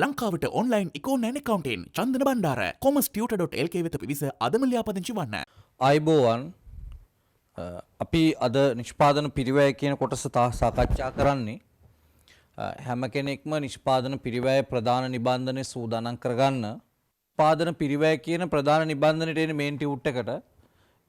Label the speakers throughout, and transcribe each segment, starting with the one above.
Speaker 1: ලංකාවට online ඉකෝනෑන් එකකවන්ටෙන් Chandana Bandara commerce.tutor.lk වෙත පිවිස අදම ලියාපදිංචි වන්න.
Speaker 2: අයිබෝවන් අපි අද නිෂ්පාදන පිරිවැය කියන කොටස සාකච්ඡා කරන්නේ හැම කෙනෙක්ම නිෂ්පාදන පිරිවැය ප්‍රධාන නිබන්ධනය සූදානම් කරගන්න. නිෂ්පාදන පිරිවැය කියන ප්‍රධාන නිබන්ධනයට එන මේන් ටියුට් එකට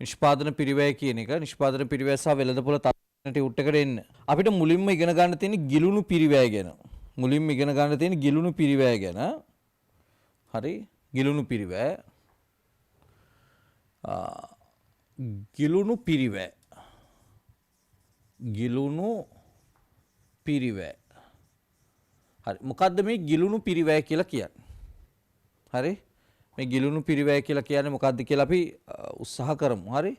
Speaker 2: නිෂ්පාදන පිරිවැය කියන එක නිෂ්පාදන පිරිවැය සහ වෙළඳපොළ ටියුට් එකට එන්න. අපිට මුලින්ම ඉගෙන ගන්න තියෙන්නේ ගිලුණු පිරිවැය ගැන. මුලින්ම ඉගෙන ගන්න තියෙන ගිලුණු පිරිවැය ගැන. හරි ගිලුණු පිරිවැය. ගිලුණු පිරිවැය. ගිලුණු පිරිවැය. හරි මොකද්ද මේ ගිලුණු පිරිවැය කියලා කියන්නේ? හරි මේ ගිලුණු පිරිවැය කියලා කියන්නේ මොකද්ද කියලා අපි උත්සාහ කරමු. හරි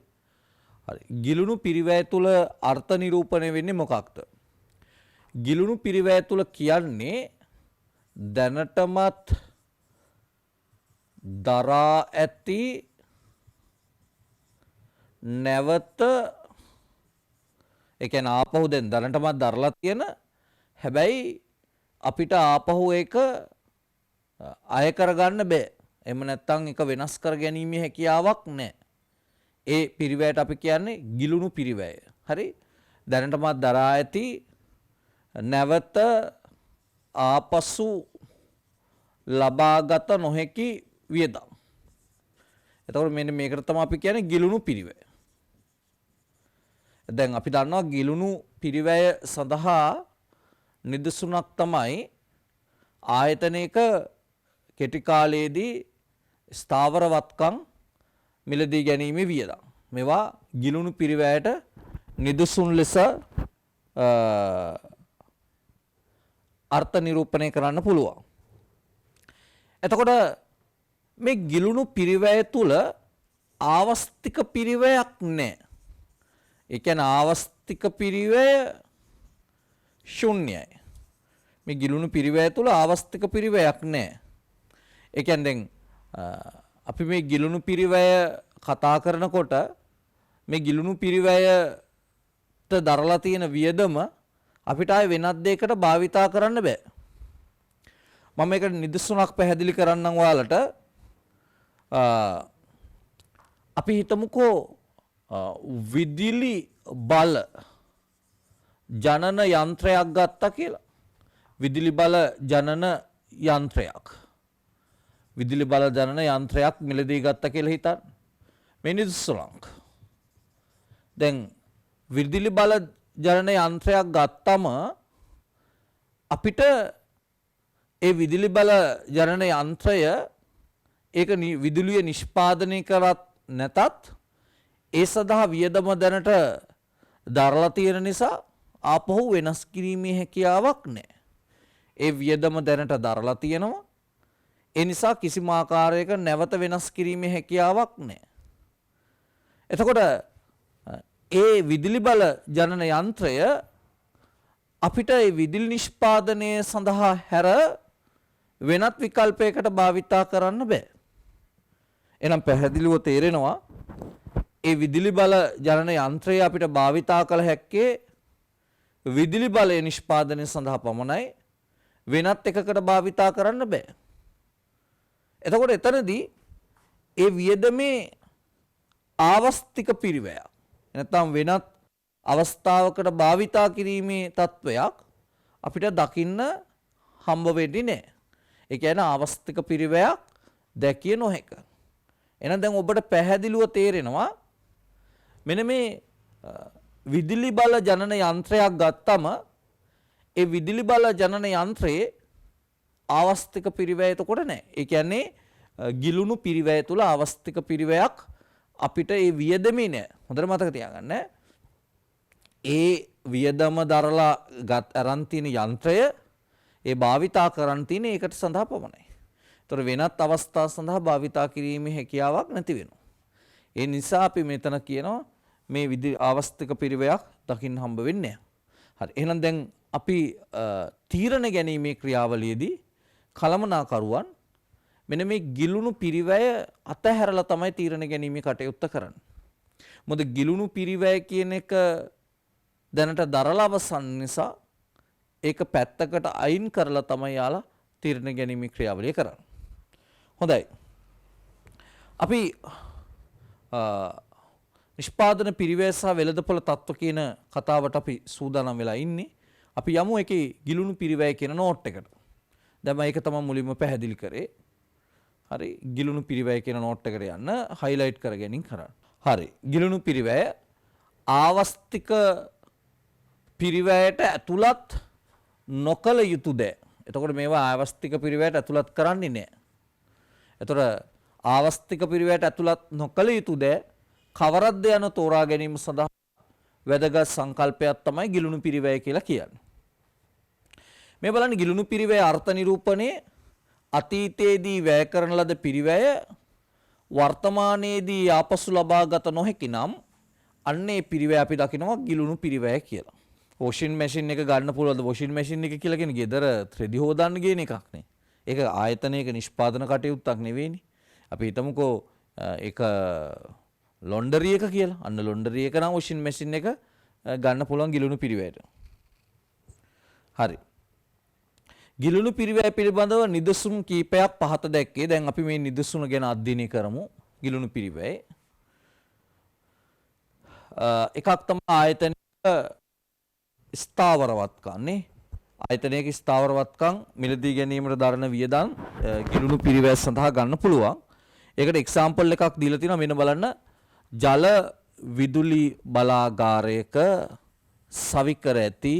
Speaker 2: හරි ගිලුණු පිරිවැය තුල අර්ථ නිරූපණය වෙන්නේ මොකක්ද? ගිලුණු පිරිවැය තුල කියන්නේ දැනටමත් දරා ඇති නැවත ඒ කියන්නේ ආපහු දැන් දැනටමත් දරලා තියෙන හැබැයි අපිට ආපහු ඒක අය කරගන්න බෑ. එහෙම නැත්නම් ඒක වෙනස් කර ගැනීමේ හැකියාවක් නැහැ. ඒ පිරිවැයට අපි කියන්නේ ගිලුණු පිරිවැය. හරි දැනටමත් දරා ඇති නැවත ආපසු ලබාගත නොහැකි වියදම්. එතකොට මෙන්න මේකට තමයි අපි කියන්නේ ගිලුණු පිරිවැය. දැන් අපි දන්නවා ගිලුණු පිරිවැය සඳහා නිදසුනක් තමයි ආයතනයක කෙටි කාලයේදී ස්ථාවර වත්කම් මිලදී ගැනීමේ වියදම්. මේවා ගිලුණු පිරිවැයට නිදසුන් ලෙස අර්ථ නිරූපණය කරන්න පුළුවන්. එතකොට මේ ගිලුණු පිරිවැය තුල ආවස්තික පිරිවැයක් නැහැ. ඒ කියන්නේ ආවස්තික පිරිවැය ශුන්‍යයි. මේ ගිලුණු පිරිවැය තුල ආවස්තික පිරිවැයක් නැහැ. ඒ කියන්නේ දැන් අපි මේ ගිලුණු පිරිවැය කතා කරනකොට මේ ගිලුණු පිරිවැයට දරලා තියෙන වියදම අපිට ආයේ වෙනත් දෙයකට භාවිතා කරන්න බෑ. මම මේකට නිදසුනක් පැහැදිලි කරන්නම් ඔයාලට. අපි හිතමුකෝ විදුලි බල ජනන යන්ත්‍රයක් ගත්තා කියලා. විදුලි බල ජනන යන්ත්‍රයක්. විදුලි බල ජනන යන්ත්‍රයක් මිලදී ගත්තා කියලා හිතන්න. මේ නිදසුනක්. දැන් විදුලි බල ජනන යන්ත්‍රයක් ගත්තම අපිට ඒ විදුලි බල ජනන යන්ත්‍රය ඒක විදුලිය නිෂ්පාදනය කරත් නැතත් ඒ සඳහා වියදම දැනට දරලා තියෙන නිසා ආපහු වෙනස් කිරීමේ හැකියාවක් නැහැ. ඒ වියදම දැනට දරලා තියෙනවා. ඒ නිසා කිසිම ආකාරයක නැවත වෙනස් කිරීමේ හැකියාවක් නැහැ. එතකොට ඒ විදුලි බල ජනන යන්ත්‍රය අපිට ඒ විදුලි නිෂ්පාදනය සඳහා හැර වෙනත් විකල්පයකට භාවිතා කරන්න බෑ. එහෙනම් පැහැදිලිව තේරෙනවා ඒ විදුලි බල ජනන යන්ත්‍රය අපිට භාවිතා කළ හැක්කේ විදුලි බලය නිෂ්පාදනය සඳහා පමණයි. වෙනත් එකකට භාවිතා කරන්න බෑ. එතකොට එතනදී ඒ වියදමේ ආවස්තික පිරිවැයක් නැත්නම් වෙනත් අවස්ථාවකට භාවිතා කිරීමේ තත්වයක් අපිට දකින්න හම්බ වෙන්නේ නැහැ. ඒ කියන්නේ ආවස්තික පිරිවැයක් දැකිය නොහැක. එහෙනම් දැන් ඔබට පැහැදිලිව තේරෙනවා මෙන්න මේ විදුලි බල ජනන යන්ත්‍රයක් ගත්තම ඒ විදුලි බල ජනන යන්ත්‍රයේ ආවස්තික පිරිවැය එතකොට නැහැ. ඒ කියන්නේ ගිලුණු පිරිවැය තුල ආවස්තික පිරිවැයක් අපිට ඒ වියදමේ නැහැ. හොඳට මතක තියාගන්න. ඒ වියදම දරලා අරන් තියෙන යන්ත්‍රය ඒ භාවිතා කරන් තියෙන ඒකට සඳහා පමණයි. ඒතර වෙනත් අවස්ථා සඳහා භාවිතා කිරීමේ හැකියාවක් නැති වෙනවා. ඒ නිසා අපි මෙතන කියනවා මේ ආවස්තික පිරිවැයක් දකින්න හම්බ වෙන්නේ නැහැ. හරි. එහෙනම් දැන් අපි තීරණ ගැනීමේ ක්‍රියාවලියේදී කළමනාකරුවන් මෙන්න මේ ගිලුණු පිරිවැය අතහැරලා තමයි තීරණ ගැනීමේ කටයුත්ත කරන්නේ. මොකද ගිලුණු පිරිවැය කියන එක දැනට දරලා අවසන් නිසා ඒක පැත්තකට අයින් කරලා තමයි යාලා තීරණ ගැනීමේ ක්‍රියාවලිය කරන්න. හොඳයි. අපි නිෂ්පාදන පිරිවැය සහ වෙළඳපොළ තත්ත්ව කියන කතාවට අපි සූදානම් වෙලා ඉන්නේ. අපි යමු එකේ ගිලුණු පිරිවැය කියන නෝට් එකට. දැන් මම ඒක තමයි මුලින්ම පැහැදිලි කරේ. හරි ගිලුණු පිරිවැය කියන නෝට් එකට යන්න හයිලයිට් කරගෙනින් කරන්න. හරි ගිලුණු පිරිවැය ආවස්තික පිරිවැයට ඇතුළත් නොකළ යුතු දෑ. එතකොට මේවා ආවස්තික පිරිවැයට ඇතුළත් කරන්නේ නැහැ. එතකොට ආවස්තික පිරිවැයට ඇතුළත් නොකළ යුතු දෑ කවරක්ද යන තෝරා ගැනීම සඳහා වැදගත් සංකල්පයක් තමයි ගිලුණු පිරිවැය කියලා කියන්නේ. මේ බලන්න ගිලුණු පිරිවැය අර්ථ නිරූපණයේ අතීතයේදී වැය කරන ලද පිරිවැය වර්තමානයේදී ආපසු ලබාගත නොහැකි නම් අන්නේ පිරිවැය අපි දකිනවා ගිලුණු පිරිවැය කියලා. වොෂින් මැෂින් එක ගන්න පුළුවන්ද වොෂින් මැෂින් එක කියලා කියන්නේ ගෙදර රෙදි හොදන්න කියන එකක් නේ. ඒක ආයතනයක නිෂ්පාදන කටයුත්තක් නෙවෙයිනේ. අපි හිතමුකෝ ඒක ලොන්ඩරි එක කියලා. අන්න ලොන්ඩරි එක නම් වොෂින් මැෂින් එක ගන්න පුළුවන් ගිලුණු පිරිවැයට. හරි. ගිලුණු පිරිවැය පිළිබඳව නිදසුන් කීපයක් පහත දැක්කේ. දැන් අපි මේ නිදසුන ගැන අධ්‍යයනය කරමු. ගිලුණු පිරිවැය. එකක් තමයි ආයතනික ස්ථාවරවත්කම් නේ. ආයතනයක ස්ථාවරවත්කම් මිලදී ගැනීමට දරන වියදම් ගිලුණු පිරිවැය සඳහා ගන්න පුළුවන්. ඒකට එක්සැම්පල් එකක් දීලා තිනවා මෙන්න බලන්න. ජල විදුලි බලාගාරයක සවිකර ඇති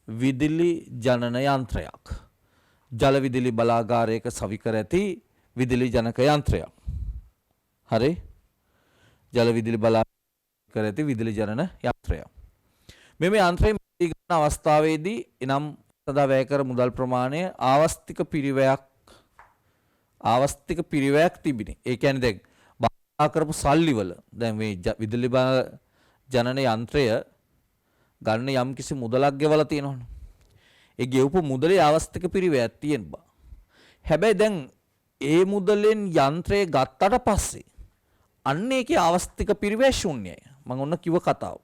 Speaker 2: විදුලි ජනන යන්ත්‍රයක්. ජල විදුලි බලාගාරයක සවිකර ඇති විදුලි ජනක යන්ත්‍රයක්. හරි? ජල විදුලි බලාගාරයක ඇති විදුලි ජනන යන්ත්‍රයක්. මේ යන්ත්‍රය මිලදී ගන්න අවස්ථාවේදී එනම් සදා වැය කර මුදල් ප්‍රමාණය ආවස්තික පිරිවැයක් තිබිනේ. ඒ කියන්නේ දැන් බාර කරපු සල්ලි වල දැන් මේ විදුලි ජනන යන්ත්‍රය ගන්න යම්කිසි මුදලක් ගෙවලා තියෙනවනේ. ඒ ගෙවපු මුදලේ ආවස්තික පිරිවැයක් තියෙන බා. හැබැයි දැන් ඒ මුදලෙන් යන්ත්‍රය ගත්තට පස්සේ අන්න ඒකේ ආවස්තික පිරිවැය ශුන්‍යයි. මම ඔන්න කිව්ව කතාව.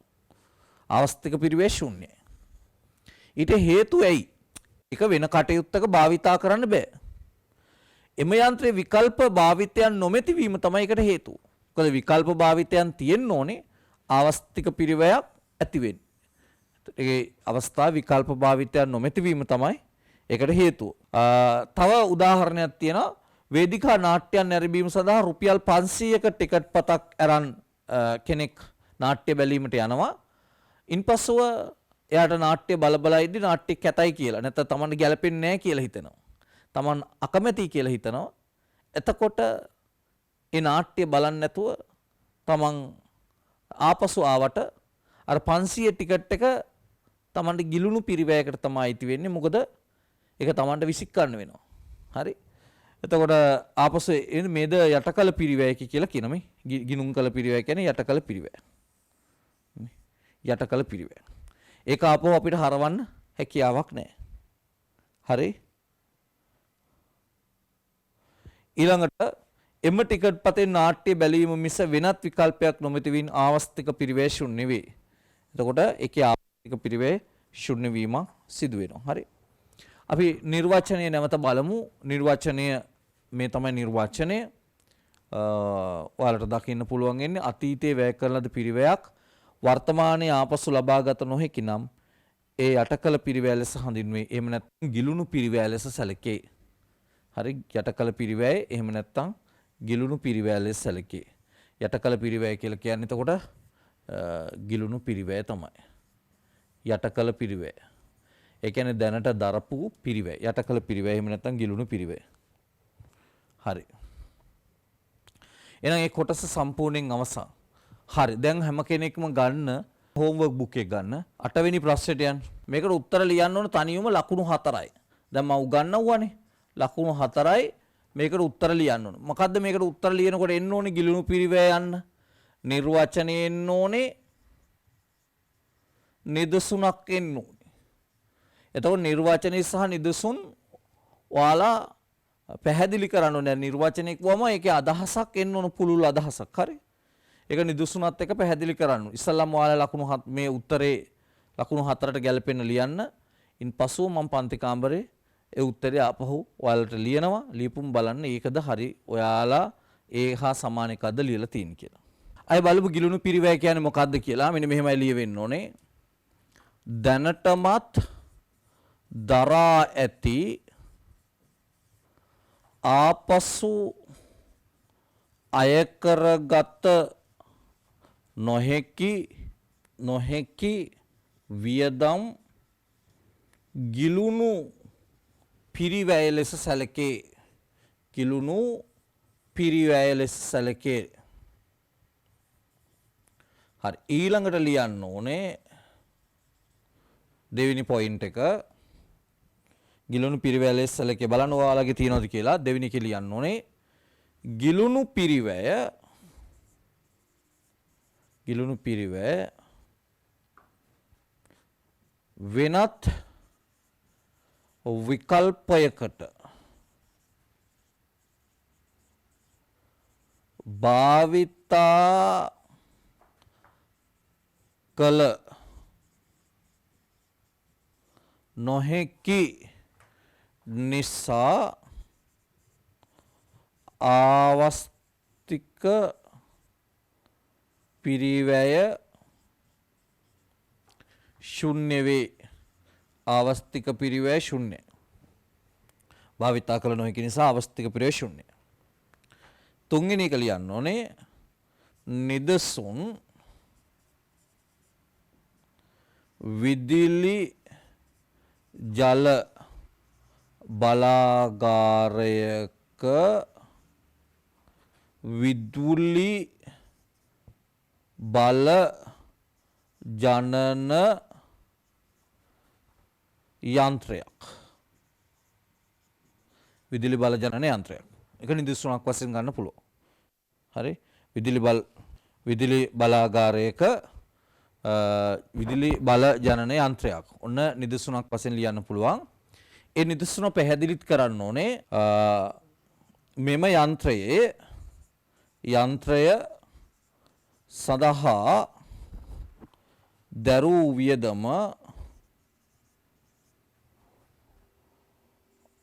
Speaker 2: ආවස්තික පිරිවැය ශුන්‍යයි. ඊට හේතුව ඇයි? ඒක වෙන කටයුත්තක භාවිතා කරන්න බෑ. එම යන්ත්‍රයේ විකල්ප භාවිතයන් නොමැති වීම තමයි ඒකට හේතුව. මොකද විකල්ප භාවිතයන් තියෙන්න ඕනේ ආවස්තික පිරිවැයක් ඇති වෙන්න. ඒ අවස්ථාව විකල්ප භාවිතයන් නොමැති වීම තමයි ඒකට හේතුව. තව උදාහරණයක් තියෙනවා වේදිකා ናට්‍යයන් නැරඹීම සඳහා රුපියල් 500ක ටිකට් පතක් අරන් කෙනෙක් නාට්‍ය බැලීමට යනවා. ඉන්පසුව එයාට නාට්‍ය බල ඉද්දි නාට්‍ය කැතයි කියලා නැත්නම් Tamanට ගැලපෙන්නේ නැහැ කියලා හිතනවා. Taman අකමැති කියලා හිතනවා. එතකොට ඒ නාට්‍ය බලන්නේ නැතුව Taman ආපසු ආවට අර 500 ටිකට් එක Tamanට ගිලුණු පිරිවැයකට තමයි අයිති වෙන්නේ. මොකද ඒක Tamanට විසිකන්න වෙනවා. හරි? එතකොට ආපසු මේද යටකල පිරිවැයක කියලා කියන මේ ගිනුම් කළ පිරිවැය කියන්නේ යටකල පිරිවැය. යටකල පිරිවැය. ඒක ආපහු අපිට හරවන්න හැකියාවක් නැහැ. හරි? ඊළඟට එම ටිකට් පතෙන් නාට්‍ය බැලීම මිස වෙනත් විකල්පයක් නොමැති වින් ආවස්තික පිරිවැය ශුන්‍ය නෙවෙයි. එතකොට ඒකේ ආවස්තික පිරිවැය ශුන්‍ය වීම සිදු වෙනවා. හරි? අපි නිර්වචනය නැවත බලමු. නිර්වචනය මේ තමයි නිර්වචනය. ඔයාලට දකින්න පුළුවන් වෙන්නේ අතීතයේ වැය කරන ලද පිරිවැයක් වර්තමානයේ ආපසු ලබාගත නොහැකි නම් ඒ යටකල පිරිවැය ලෙස හඳුන්වන්නේ. එහෙම නැත්නම් ගිලුණු පිරිවැය ලෙස සැලකේ. හරි? යටකල පිරිවැය එහෙම නැත්නම් ගිලුණු පිරිවැය ලෙස සැලකේ. යටකල පිරිවැය කියලා කියන්නේ එතකොට ගිලුණු පිරිවැය තමයි. යටකල පිරිවැය. ඒ කියන්නේ දැනට දරපු පිරිවැය. යටකල පිරිවැය එහෙම නැත්නම් ගිලුණු පිරිවැය. හරි. එහෙනම් මේ කොටස සම්පූර්ණයෙන් අවසන්. හරි. දැන් හැම කෙනෙක්ම ගන්න හෝම්වර්ක් බුක් එක ගන්න. 8 වෙනි ප්‍රශ්නෙට යන්න. මේකට උත්තර ලියන්න ඕන තනියම ලකුණු 4යි. දැන් මම උගන්වුවානේ. ලකුණු 4යි මේකට උත්තර ලියන්න ඕන. මොකද්ද මේකට උත්තර ලියනකොට එන්න ඕනේ ගිලුණු පිරිවැය යන්න. නිර්වචනයේ එන්න ඕනේ. නිදසුනක් එන්න ඕනේ. එතකොට නිර්වචනයේ සහ නිදසුන් ඔයාලා පැහැදිලි කරන්න ඕනේ. නිර්වචනයේ කිව්වම ඒකේ අදහසක් එන්න ඕන පුළුල් අදහසක්. හරි? ඒක නිදසුනත් එක්ක පැහැදිලි කරන්න. ඉස්සල්ලාම ඔයාලා ලකුණු මේ උත්තරේ ලකුණු 4ට ගැලපෙන්න ලියන්න. ඉන්පසුව මම පන්ති කාමරේ ඒ උත්තරේ ආපහු ඔයාලට ලියනවා. ලියපුම් බලන්න ඒකද හරි ඔයාලා ඒ හා සමාන එකක්ද ලියලා තියෙන්නේ කියලා. අය බලමු ගිලුණු පිරිවැය කියන්නේ මොකක්ද කියලා. මෙන්න මෙහෙමයි ලියවෙන්න ඕනේ. දැනටමත් දරා ඇති ආපසු අයකරගත නොහැකි වියදම් ගිලුණු පිරිවැය ලෙස සැලකේ. ගිලුණු පිරිවැය ලෙස සැලකේ. හරි ඊළඟට ලියන්න ඕනේ දෙවෙනි පොයින්ට් එක. ගිලුණු පිරිවැය ලෙස සැලකේ බලන්න ඔයාලගේ තියෙනවද කියලා. දෙවෙනි එක ලියන්න ඕනේ ගිලුණු පිරිවැය වෙනත් විකල්පයකට භාවිතා කළ නොහැකි නිසා ආවස්තික පිරිවැය ශුන්‍ය වේ. ආවස්තික පිරිවැය ශුන්‍ය. භාවිතා කළ නොහැකි නිසා ආවස්තික පිරිවැය ශුන්‍ය. තුන්වෙනි එක ලියන්න ඕනේ නිදසුන් විදුලි ජල බලාගාරයක විදුලි බල ජනන යන්ත්‍රයක්. විදුලි බල ජනන යන්ත්‍රයක්. එක නිදසුනක් වශයෙන් ගන්න පුළුවන්. හරි විදුලි බලාගාරයක විදුලි බල ජනන යන්ත්‍රයක්. ඔන්න නිදසුනක් වශයෙන් ලියන්න පුළුවන්. ඒ නිදසුන පැහැදිලිත් කරන්න ඕනේ මෙම යන්ත්‍රය සඳහා දැරූ වියදම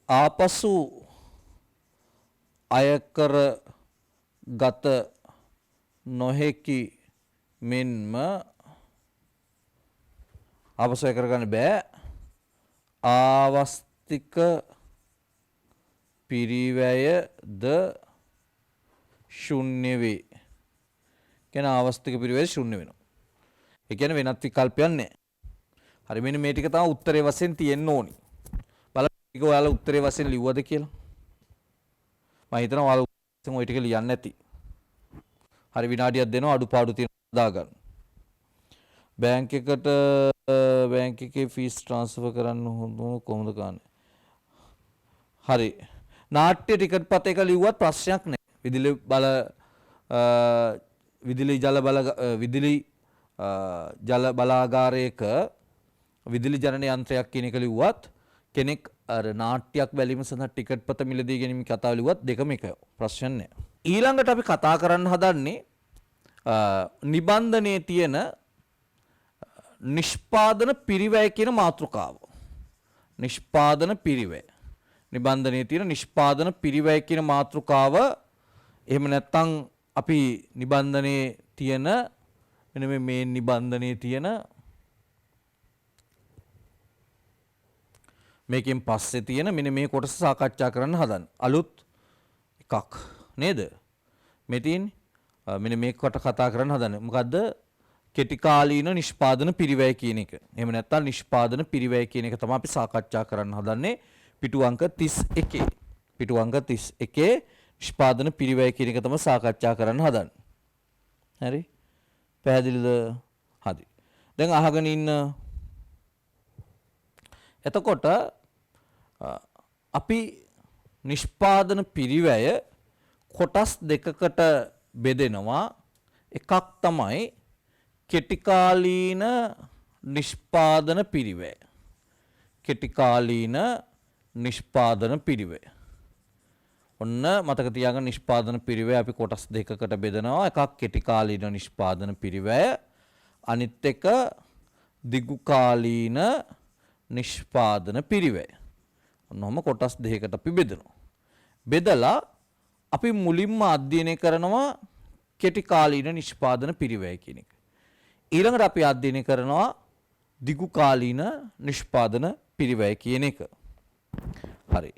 Speaker 2: ආපසු අයකර ගත නොහැකි මෙන්ම ආපසු අයකර ගන්න බෑ ආවස්තික පිරිවැයද ශුන්‍ය වේ. කියන ආවස්තික පිරිවැය ශුන්‍ය වෙනවා. ඒ කියන්නේ වෙනත් විකල්පයක් නැහැ. හරි මෙන්න මේ ටික තමයි උත්තරේ වශයෙන් තියෙන්න ඕනි. බලන්න ටික ඔයාලා උත්තරේ වශයෙන් ලිව්වද කියලා. මම හිතනවා ඔයාලා උත්තරේ ওই ටික ලියන්න ඇති. හරි විනාඩියක් දෙනවා අඩුපාඩු තියෙනවා දාගන්න. බැංක් එකට බැංක් එකේ ෆීස් ට්‍රාන්ස්ෆර් කරන්න කොහොමද කරන්නේ? හරි. නාට්‍ය ටිකට් පත එක ලිව්වත් ප්‍රශ්නයක් නැහැ. විදුලි ජල බලාගාරයක විදුලි ජනන යන්ත්‍රයක් කියන එක ලිව්වත් කෙනෙක් අර නාට්‍යයක් බැලීම සඳහා ටිකට් පත මිලදී ගැනීම කතාව ලිව්වත් දෙකම එක ප්‍රශ්න නැහැ. ඊළඟට අපි කතා කරන්න හදන්නේ නිබන්ධනයේ තියෙන නිෂ්පාදන පිරිවැය කියන මාතෘකාව. නිෂ්පාදන පිරිවැය. නිබන්ධනයේ තියෙන නිෂ්පාදන පිරිවැය කියන මාතෘකාව එහෙම නැත්නම් අපි නිබන්ධනයේ තියෙන මෙන්න මේ නිබන්ධනයේ තියෙන මේකෙන් පස්සේ තියෙන මෙන්න මේ කොටස සාකච්ඡා කරන්න හදන අලුත් එකක් නේද? මේ තියෙන්නේ මෙන්න මේකට කතා කරන්න හදන මොකද්ද? කෙටි කාලීන නිෂ්පාදන පිරිවැය කියන එක. එහෙම නැත්නම් නිෂ්පාදන පිරිවැය කියන එක තමයි අපි සාකච්ඡා කරන්න හදන්නේ පිටු අංක 31. පිටු අංක 31 නිෂ්පාදන පිරිවැය කියන එක තමයි සාකච්ඡා කරන්න හදන්නේ. හරි? පැහැදිලිද? හරි. දැන් අහගෙන ඉන්න. එතකොට අපි නිෂ්පාදන පිරිවැය කොටස් දෙකකට බෙදෙනවා. එකක් තමයි කෙටිකාලීන නිෂ්පාදන පිරිවැය. කෙටිකාලීන නිෂ්පාදන පිරිවැය. ඔන්න මතක තියාගන්න නිෂ්පාදන පිරිවැය අපි කොටස් දෙකකට බෙදනවා. එකක් කෙටිකාලීන නිෂ්පාදන පිරිවැය. අනිත් එක දිගුකාලීන නිෂ්පාදන පිරිවැය. ඔන්නෝම කොටස් දෙකකට අපි බෙදනවා. බෙදලා අපි මුලින්ම අධ්‍යයනය කරනවා කෙටි කාලීන නිෂ්පාදන පිරිවැය කියන එක. ඊළඟට අපි අධ්‍යයනය කරනවා දිගු කාලීන නිෂ්පාදන පිරිවැය කියන එක. හරි.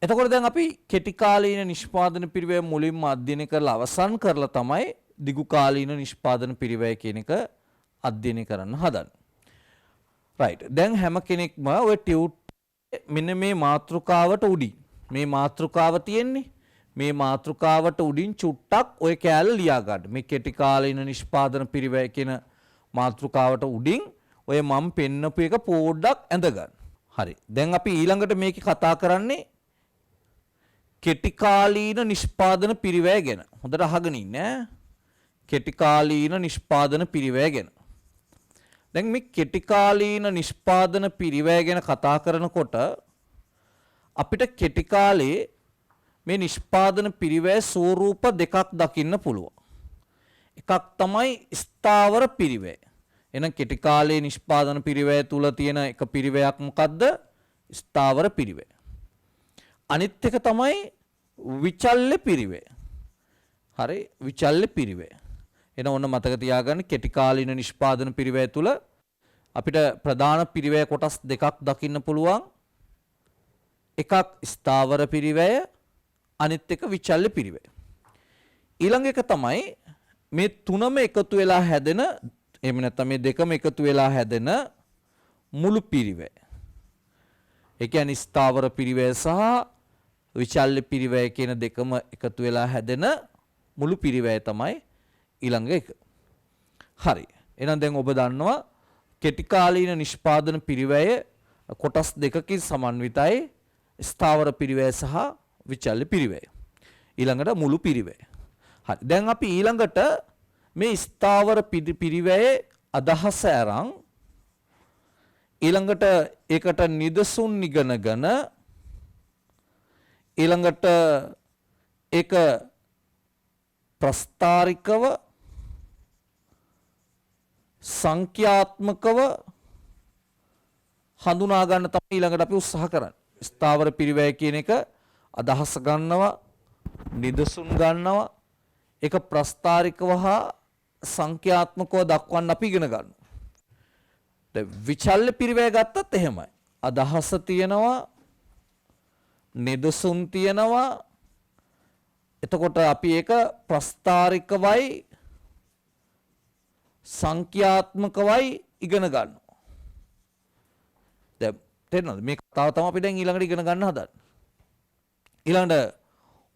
Speaker 2: එතකොට දැන් අපි කෙටි කාලීන නිෂ්පාදන පිරිවැය මුලින්ම අධ්‍යයනය කරලා අවසන් කරලා තමයි දිගු කාලීන නිෂ්පාදන පිරිවැය කියන එක අධ්‍යයනය කරන්න හදන්නේ. රයිට්. දැන් හැම කෙනෙක්ම ඔය ටියුට් මෙන්න මේ මාතෘකාවට උඩින් මේ මාතෘකාව තියෙන්නේ මේ මාතෘකාවට උඩින් චුට්ටක් ඔය කෑල්ල ලියා ගන්න. මේ කෙටි කාලීන නිෂ්පාදන පිරිවැය කියන මාතෘකාවට උඩින් ඔය මම පෙන්නපු එක පොඩ්ඩක් ඇඳ ගන්න. හරි. දැන් අපි ඊළඟට මේකේ කතා කරන්නේ කෙටි කාලීන නිෂ්පාදන පිරිවැය ගැන. හොඳට අහගෙන ඉන්න ඈ. කෙටි කාලීන නිෂ්පාදන පිරිවැය ගැන. දැන් මේ කෙටි කාලීන නිෂ්පාදන පිරිවැය ගැන කතා කරනකොට අපිට කෙටි කාලේ මේ නිෂ්පාදන පිරිවැය ස්වරූප දෙකක් දකින්න පුළුවන්. එකක් තමයි ස්ථාවර පිරිවැය. එහෙනම් කෙටි කාලේ නිෂ්පාදන පිරිවැය තුල තියෙන එක පිරිවැයක් මොකද්ද? ස්ථාවර පිරිවැය. අනිත් එක තමයි විචල්්‍ය පිරිවැය. හරි විචල්්‍ය පිරිවැය. එන ඔන්න මතක තියාගන්න කෙටි කාලීන නිෂ්පාදන පිරිවැය තුල අපිට ප්‍රධාන පිරිවැය කොටස් දෙකක් දකින්න පුළුවන්. එකක් ස්ථාවර පිරිවැය අනිත් එක විචල්්‍ය පිරිවැය. ඊළඟ එක තමයි මේ තුනම එකතු වෙලා හැදෙන එහෙම නැත්නම් මේ දෙකම එකතු වෙලා හැදෙන මුළු පිරිවැය. ඒ කියන්නේ ස්ථාවර පිරිවැය සහ විචල්්‍ය පිරිවැය කියන දෙකම එකතු වෙලා හැදෙන මුළු පිරිවැය තමයි ඊළඟ එක. හරි. එහෙනම් දැන් ඔබ දන්නවා කෙටි කාලීන නිෂ්පාදන පිරිවැය කොටස් දෙකකින් සමන්විතයි ස්ථාවර පිරිවැය සහ විචල්්‍ය පිරිවැය. ඊළඟට මුළු පිරිවැය. හරි. දැන් අපි ඊළඟට මේ ස්ථාවර පිරිවැයේ අදහස අරන් ඊළඟට ඒකට නිදසුන් ඉගෙනගෙන ඊළඟට ඒක ප්‍රස්ථාරිකව සංඛ්‍යාත්මකව හඳුනා ගන්න තමයි ඊළඟට අපි උත්සාහ කරන්නේ. ස්ථාවර පිරිවැය කියන එක අදහස ගන්නවා, නිදසුන් ගන්නවා, ඒක ප්‍රස්ථාරිකව හා සංඛ්‍යාත්මකව දක්වන්න අපි ඉගෙන ගන්නවා. දැන් විචල්්‍ය පිරිවැය ගත්තත් එහෙමයි. අදහස තියෙනවා, නිදසුන් තියෙනවා. එතකොට අපි ඒක ප්‍රස්ථාරිකවයි සංඛ්‍යාත්මකවයි ඉගෙන ගන්නවා. දැන් තේරෙනවද? මේ කතාව තමයි අපි දැන් ඊළඟට ඉගෙන ගන්න හදන්නේ. ඊළඟට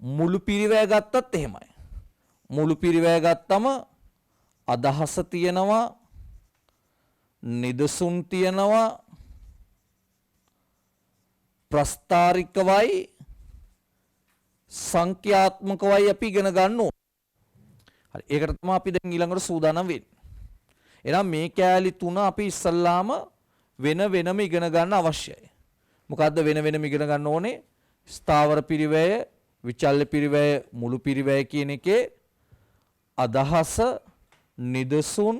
Speaker 2: මුළු පිරිවැය ගත්තත් එහෙමයි. මුළු පිරිවැය ගත්තම අදහස තියෙනවා, නිදසුන් තියෙනවා, ප්‍රස්ථාරිකවයි සංඛ්‍යාත්මකවයි අපි ඉගෙන ගන්න ඕන. හරි. ඒකට තමයි අපි දැන් ඊළඟට සූදානම් වෙන්නේ. එහෙනම් මේ කෑලි තුන අපි ඉස්සල්ලාම වෙන වෙනම ඉගෙන ගන්න අවශ්‍යයි. මොකද්ද වෙන වෙනම ඉගෙන ගන්න ඕනේ? ස්ථාවර පිරිවැය, විචල්්‍ය පිරිවැය, මුළු පිරිවැය කියන එකේ අදහස, නිදසුන්,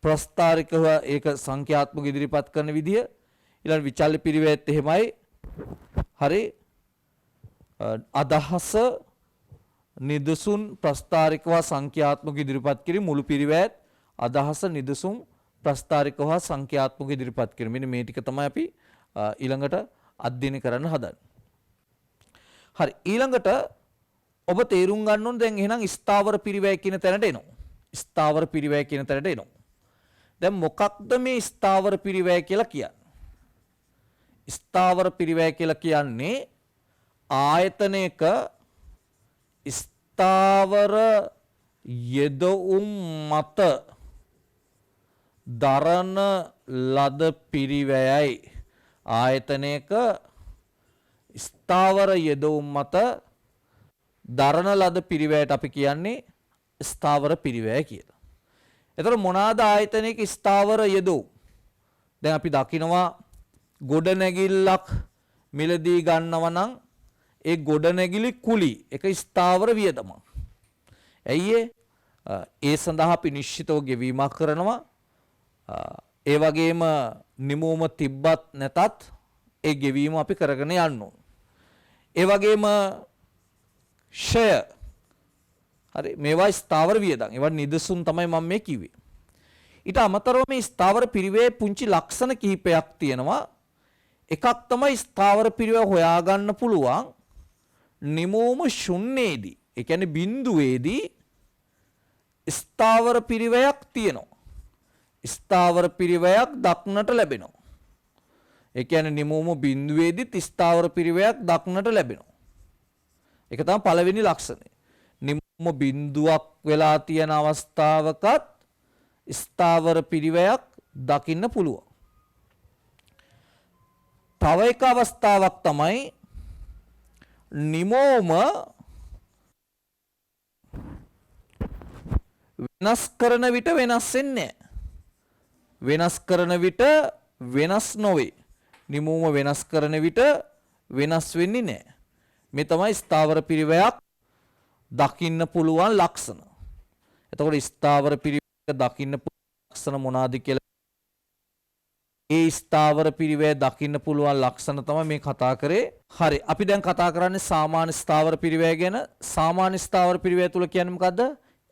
Speaker 2: ප්‍රස්ථාරිකව ඒක සංඛ්‍යාත්මක ඉදිරිපත් කරන විදිය. ඊළඟ විචල්්‍ය පිරිවැයත් එහෙමයි. හරි. අදහස, නිදසුන්, ප්‍රස්ථාරිකව සංඛ්‍යාත්මක ඉදිරිපත් කිරීම මුළු පිරිවැයත් අදහස, නිදසුන්, ප්‍රස්ථාරිකව සංඛ්‍යාත්මක ඉදිරිපත් කිරීම. මෙන්න මේ ටික තමයි අපි ඊළඟට අධ්‍යයනය කරන්න හදන්නේ. හරි. ඊළඟට ඔබ තේරුම් ගන්න ඕනේ දැන් එහෙනම් ස්ථාවර පිරිවැය කියන තැනට එනවා. ස්ථාවර පිරිවැය කියන තැනට එනවා. දැන් මොකක්ද මේ ස්ථාවර පිරිවැය කියලා කියන්නේ? ස්ථාවර පිරිවැය කියලා කියන්නේ ආයතනයක ස්ථාවර යෙදවුම් මත දරන ලද පිරිවැයයි. ආයතනයක ස්ථාවර යෙදවුම් මත දරන ලද පිරිවැයට අපි කියන්නේ ස්ථාවර පිරිවැය කියලා. එතකොට මොනවාද ආයතනයක ස්ථාවර යෙදවුම්? දැන් අපි දකිනවා ගොඩනැගිල්ලක් මිලදී ගන්නවා නම් ඒ ගොඩනැගිලි කුලි එක ස්ථාවර වියදමක්. ඇයි ඒ සඳහා අපි නිශ්චිතව ගෙවීමක් කරනවා. ඒ වගේම නිමවුම තිබ්බත් නැතත් ඒ ගෙවීම අපි කරගෙන යන්න ඕන. ඒ වගේම ෂය හරි මේවා ස්ථාවර වියදම්. ඒවා නිදසුන් තමයි මම මේ කිව්වේ. ඊට අමතරව මේ ස්ථාවර පිරිවේ පුංචි ලක්ෂණ කිහිපයක් තියෙනවා. එකක් තමයි ස්ථාවර පිරිවේ හොයාගන්න පුළුවන් නිමෝම ශුන්‍යයේදී. ඒ කියන්නේ බිඳුවේදී ස්ථාවර පිරිවයක් තියෙනවා. ස්ථාවර පිරිවයක් දක්නට ලැබෙනවා. ඒ කියන්නේ නිමෝම බිඳුවේදීත් ස්ථාවර පිරිවයක් දක්නට ලැබෙනවා. ඒක තමයි පළවෙනි ලක්ෂණය. නිමෝම බිඳුවක් වෙලා තියෙන අවස්ථාවකත් ස්ථාවර පිරිවයක් දකින්න පුළුවන්. තව එක අවස්ථාවක් තමයි නිමෝම වෙනස් කරන විට වෙනස් වෙන්නේ නැහැ. වෙනස් කරන විට වෙනස් නොවේ. නිමෝම වෙනස් කරන විට වෙනස් වෙන්නේ නැහැ. මේ තමයි ස්ථාවර පිරිවයක් දකින්න පුළුවන් ලක්ෂණ. එතකොට ස්ථාවර පිරිවැය දකින්න පුළුවන් ලක්ෂණ මොනවාද කියලා ඒ ස්ථාවර පිරිවැය දකින්න පුළුවන් ලක්ෂණ තමයි මේ කතා කරේ. හරි. අපි දැන් කතා කරන්නේ සාමාන්‍ය ස්ථාවර පිරිවැය ගැන. සාමාන්‍ය ස්ථාවර පිරිවැය තුල කියන්නේ මොකද්ද?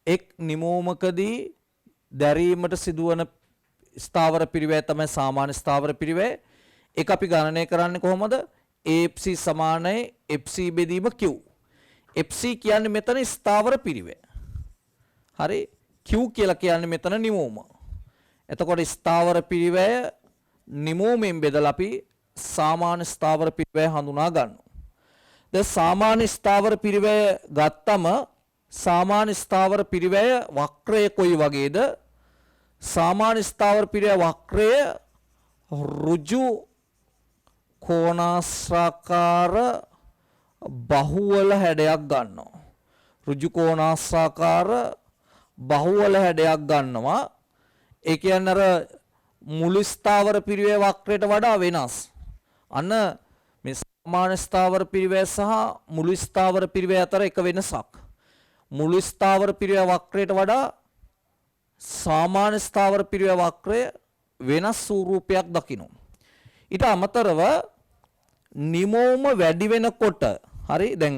Speaker 2: එක් නිමෝමකදී දැරීමට සිදුවන ස්ථාවර පිරිවැය තමයි සාමාන්‍ය ස්ථාවර පිරිවැය. ඒක අපි ගණනය කරන්නේ කොහොමද? AFC සමානයි FC බෙදීම Q. FC කියන්නේ මෙතන ස්ථාවර පිරිවැය. හරි. Q කියලා කියන්නේ මෙතන නිමෝම. එතකොට ස්ථාවර පිරිවැය නිමෝමෙන් බෙදලා අපි සාමාන්‍ය ස්ථාවර පිරිවැය හඳුනා ගන්නවා. දැන් සාමාන්‍ය ස්ථාවර පිරිවැය ගත්තම සාමාන්‍ය ස්ථාවර පිරිවැය වක්‍රය කොයි වගේද? සාමාන්‍ය ස්ථාවර පිරිවැය වක්‍රය ඍජු කෝණාශ්‍රාකාර බහුවල හැඩයක් ගන්නවා. ඍජු කෝණාශ්‍රාකාර බහුවල හැඩයක් ගන්නවා. ඒ කියන්නේ අර මුළු ස්ථාවර පිරිවැය වක්‍රයට වඩා වෙනස්. අන්න මේ සාමාන්‍ය ස්ථාවර පිරිවැය සහ මුළු ස්ථාවර පිරිවැය අතර එක වෙනසක්. මුළු ස්ථාවර පිරිවැය වක්‍රයට වඩා සාමාන්‍ය ස්ථාවර පිරිවැය වක්‍රය වෙනස් ස්වරූපයක් දකිනවා. ඊට අමතරව නිමෝම වැඩි වෙනකොට හරි දැන්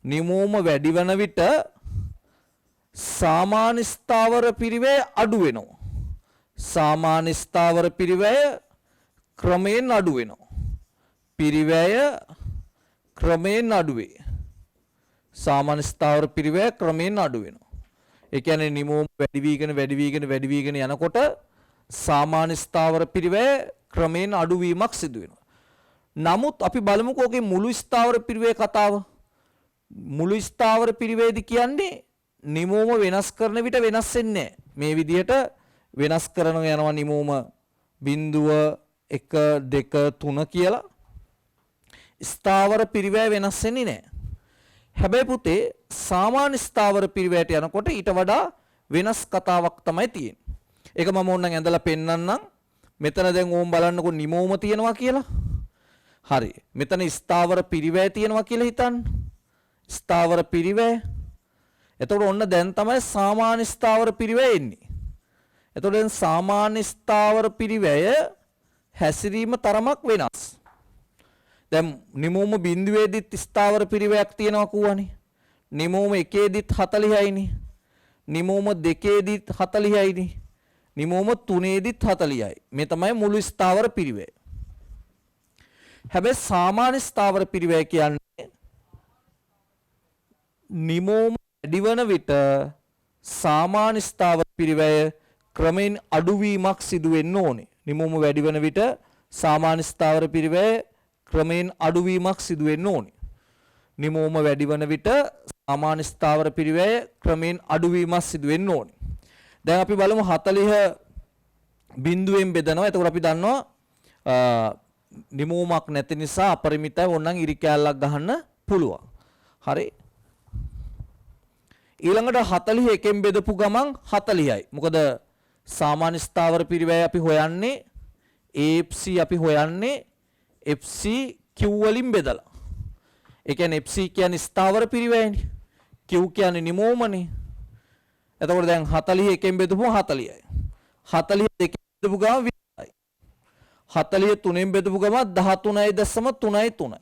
Speaker 2: නිමෝම වැඩි වෙන විට සාමාන්‍ය ස්ථාවර පිරිවැය අඩු වෙනවා. සාමාන්‍ය ස්ථාවර පිරිවැය ක්‍රමයෙන් අඩු වෙනවා. පිරිවැය ක්‍රමයෙන් අඩු වේ. සාමාන්‍ය ස්ථාවර පිරිවැය ක්‍රමයෙන් අඩු වෙනවා. ඒ කියන්නේ නිමෝම වැඩි වීගෙන යනකොට සාමාන්‍ය ස්ථාවර පිරිවැය ක්‍රමයෙන් අඩු වීමක් සිදු වෙනවා. නමුත් අපි බලමුකෝ ඔකේ මුළු ස්ථාවර පිරිවැය කතාව. මුළු ස්ථාවර පිරිවැයදී කියන්නේ නිමෝම වෙනස් කරන විට වෙනස් වෙන්නේ නැහැ. මේ විදිහට වෙනස් කරන යනවා නිමෝම 0 1 2 3 කියලා. ස්ථාවර පිරිවැය වෙනස් වෙන්නේ නැහැ. හැබැයි පුතේ සාමාන්‍ය ස්ථාවර පිරිවැයට යනකොට ඊට වඩා වෙනස් කතාවක් තමයි තියෙන්නේ. ඒක මම ඕනනම් ඇඳලා පෙන්නන්නම්. මෙතන දැන් ඕම් බලන්නකො නිමෝම තියෙනවා කියලා. හරි. මෙතන ස්ථාවර පිරිවැය තියෙනවා කියලා හිතන්න. ස්ථාවර පිරිවැය. එතකොට ඔන්න දැන් තමයි සාමාන්‍ය ස්ථාවර පිරිවැය එන්නේ. එතකොට දැන් සාමාන්‍ය ස්ථාවර පිරිවැය හැසිරීම තරමක් වෙනස්. දැන් නිමෝම බිඳුවේදීත් ස්ථාවර පිරිවැයක් තියෙනවා කියවනේ. නිමෝම 1 දීත් 40යිනේ. නිමෝම 2 දීත් 40යිනේ. නිමෝම 3 දීත් 40යි. මේ තමයි මුළු ස්ථාවර පිරිවැය. හැබැයි සාමාන්‍ය ස්ථාවර පිරිවැය කියන්නේ නිමෝම වැඩිවන විට සාමාන්‍ය ස්ථාවර පිරිවැය ක්‍රමෙන් අඩුවීමක් සිදු වෙන්න ඕනේ. නිමෝම වැඩිවන විට සාමාන්‍ය ස්ථාවර පිරිවැය ක්‍රමෙන් අඩුවීමක් සිදු වෙන්න ඕනේ. නිමෝම වැඩිවන විට සාමාන්‍ය ස්ථාවර පිරිවැය ක්‍රමෙන් අඩුවීමක් සිදු වෙන්න ඕනේ. දැන් අපි බලමු 40 බිඳුවෙන් බෙදනවා. එතකොට අපි දන්නවා නිමෝමක් නැති නිසා අපරිමිතයි. ඕනනම් ඉරි කැලක් ගහන්න පුළුවන්. හරි. ඊළඟට 41 න් බෙදපු ගමන් 40යි. මොකද සාමාන්‍ය ස්ථාවර පිරිවැය අපි හොයන්නේ AFC අපි හොයන්නේ FC Q වලින් බෙදලා. ඒ කියන්නේ FC කියන්නේ ස්ථාවර පිරිවැයනේ. Q කියන්නේ නිමෝමනේ. එතකොට දැන් 41 න් බෙදපුවම 40යි. 42 න් බෙදපු ගමන් 20යි. 43න් බෙදපු ගම 13.3.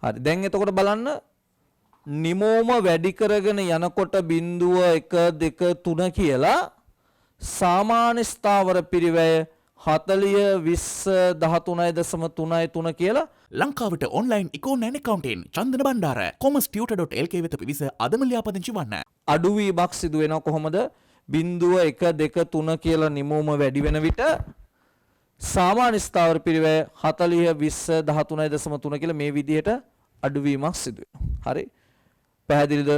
Speaker 2: හරි දැන් එතකොට බලන්න නිමෝම වැඩි කරගෙන යනකොට බිඳුව 1 2 3 කියලා සාමාන්‍ය ස්ථාවර පිරිවැය 40 20 13.33 කියලා
Speaker 1: ලංකාවට ඔන්ලයින් ඉකෝනෑන් එකකවන්ටෙන් චන්දන බණ්ඩාර commercettutor.lk වෙත පිවිස අදම ලියාපදිංචි වන්න.
Speaker 2: අඩුවීමක් සිදු වෙනවා කොහොමද? බිඳුව 1 2 3 කියලා නිමෝම වැඩි වෙන විට සාමාන්‍ය ස්ථාවර පිරිවැය 40 20 13.3 කියලා මේ විදිහට අඩුවීමක් සිදු වෙනවා. හරි. පැහැදිලිද?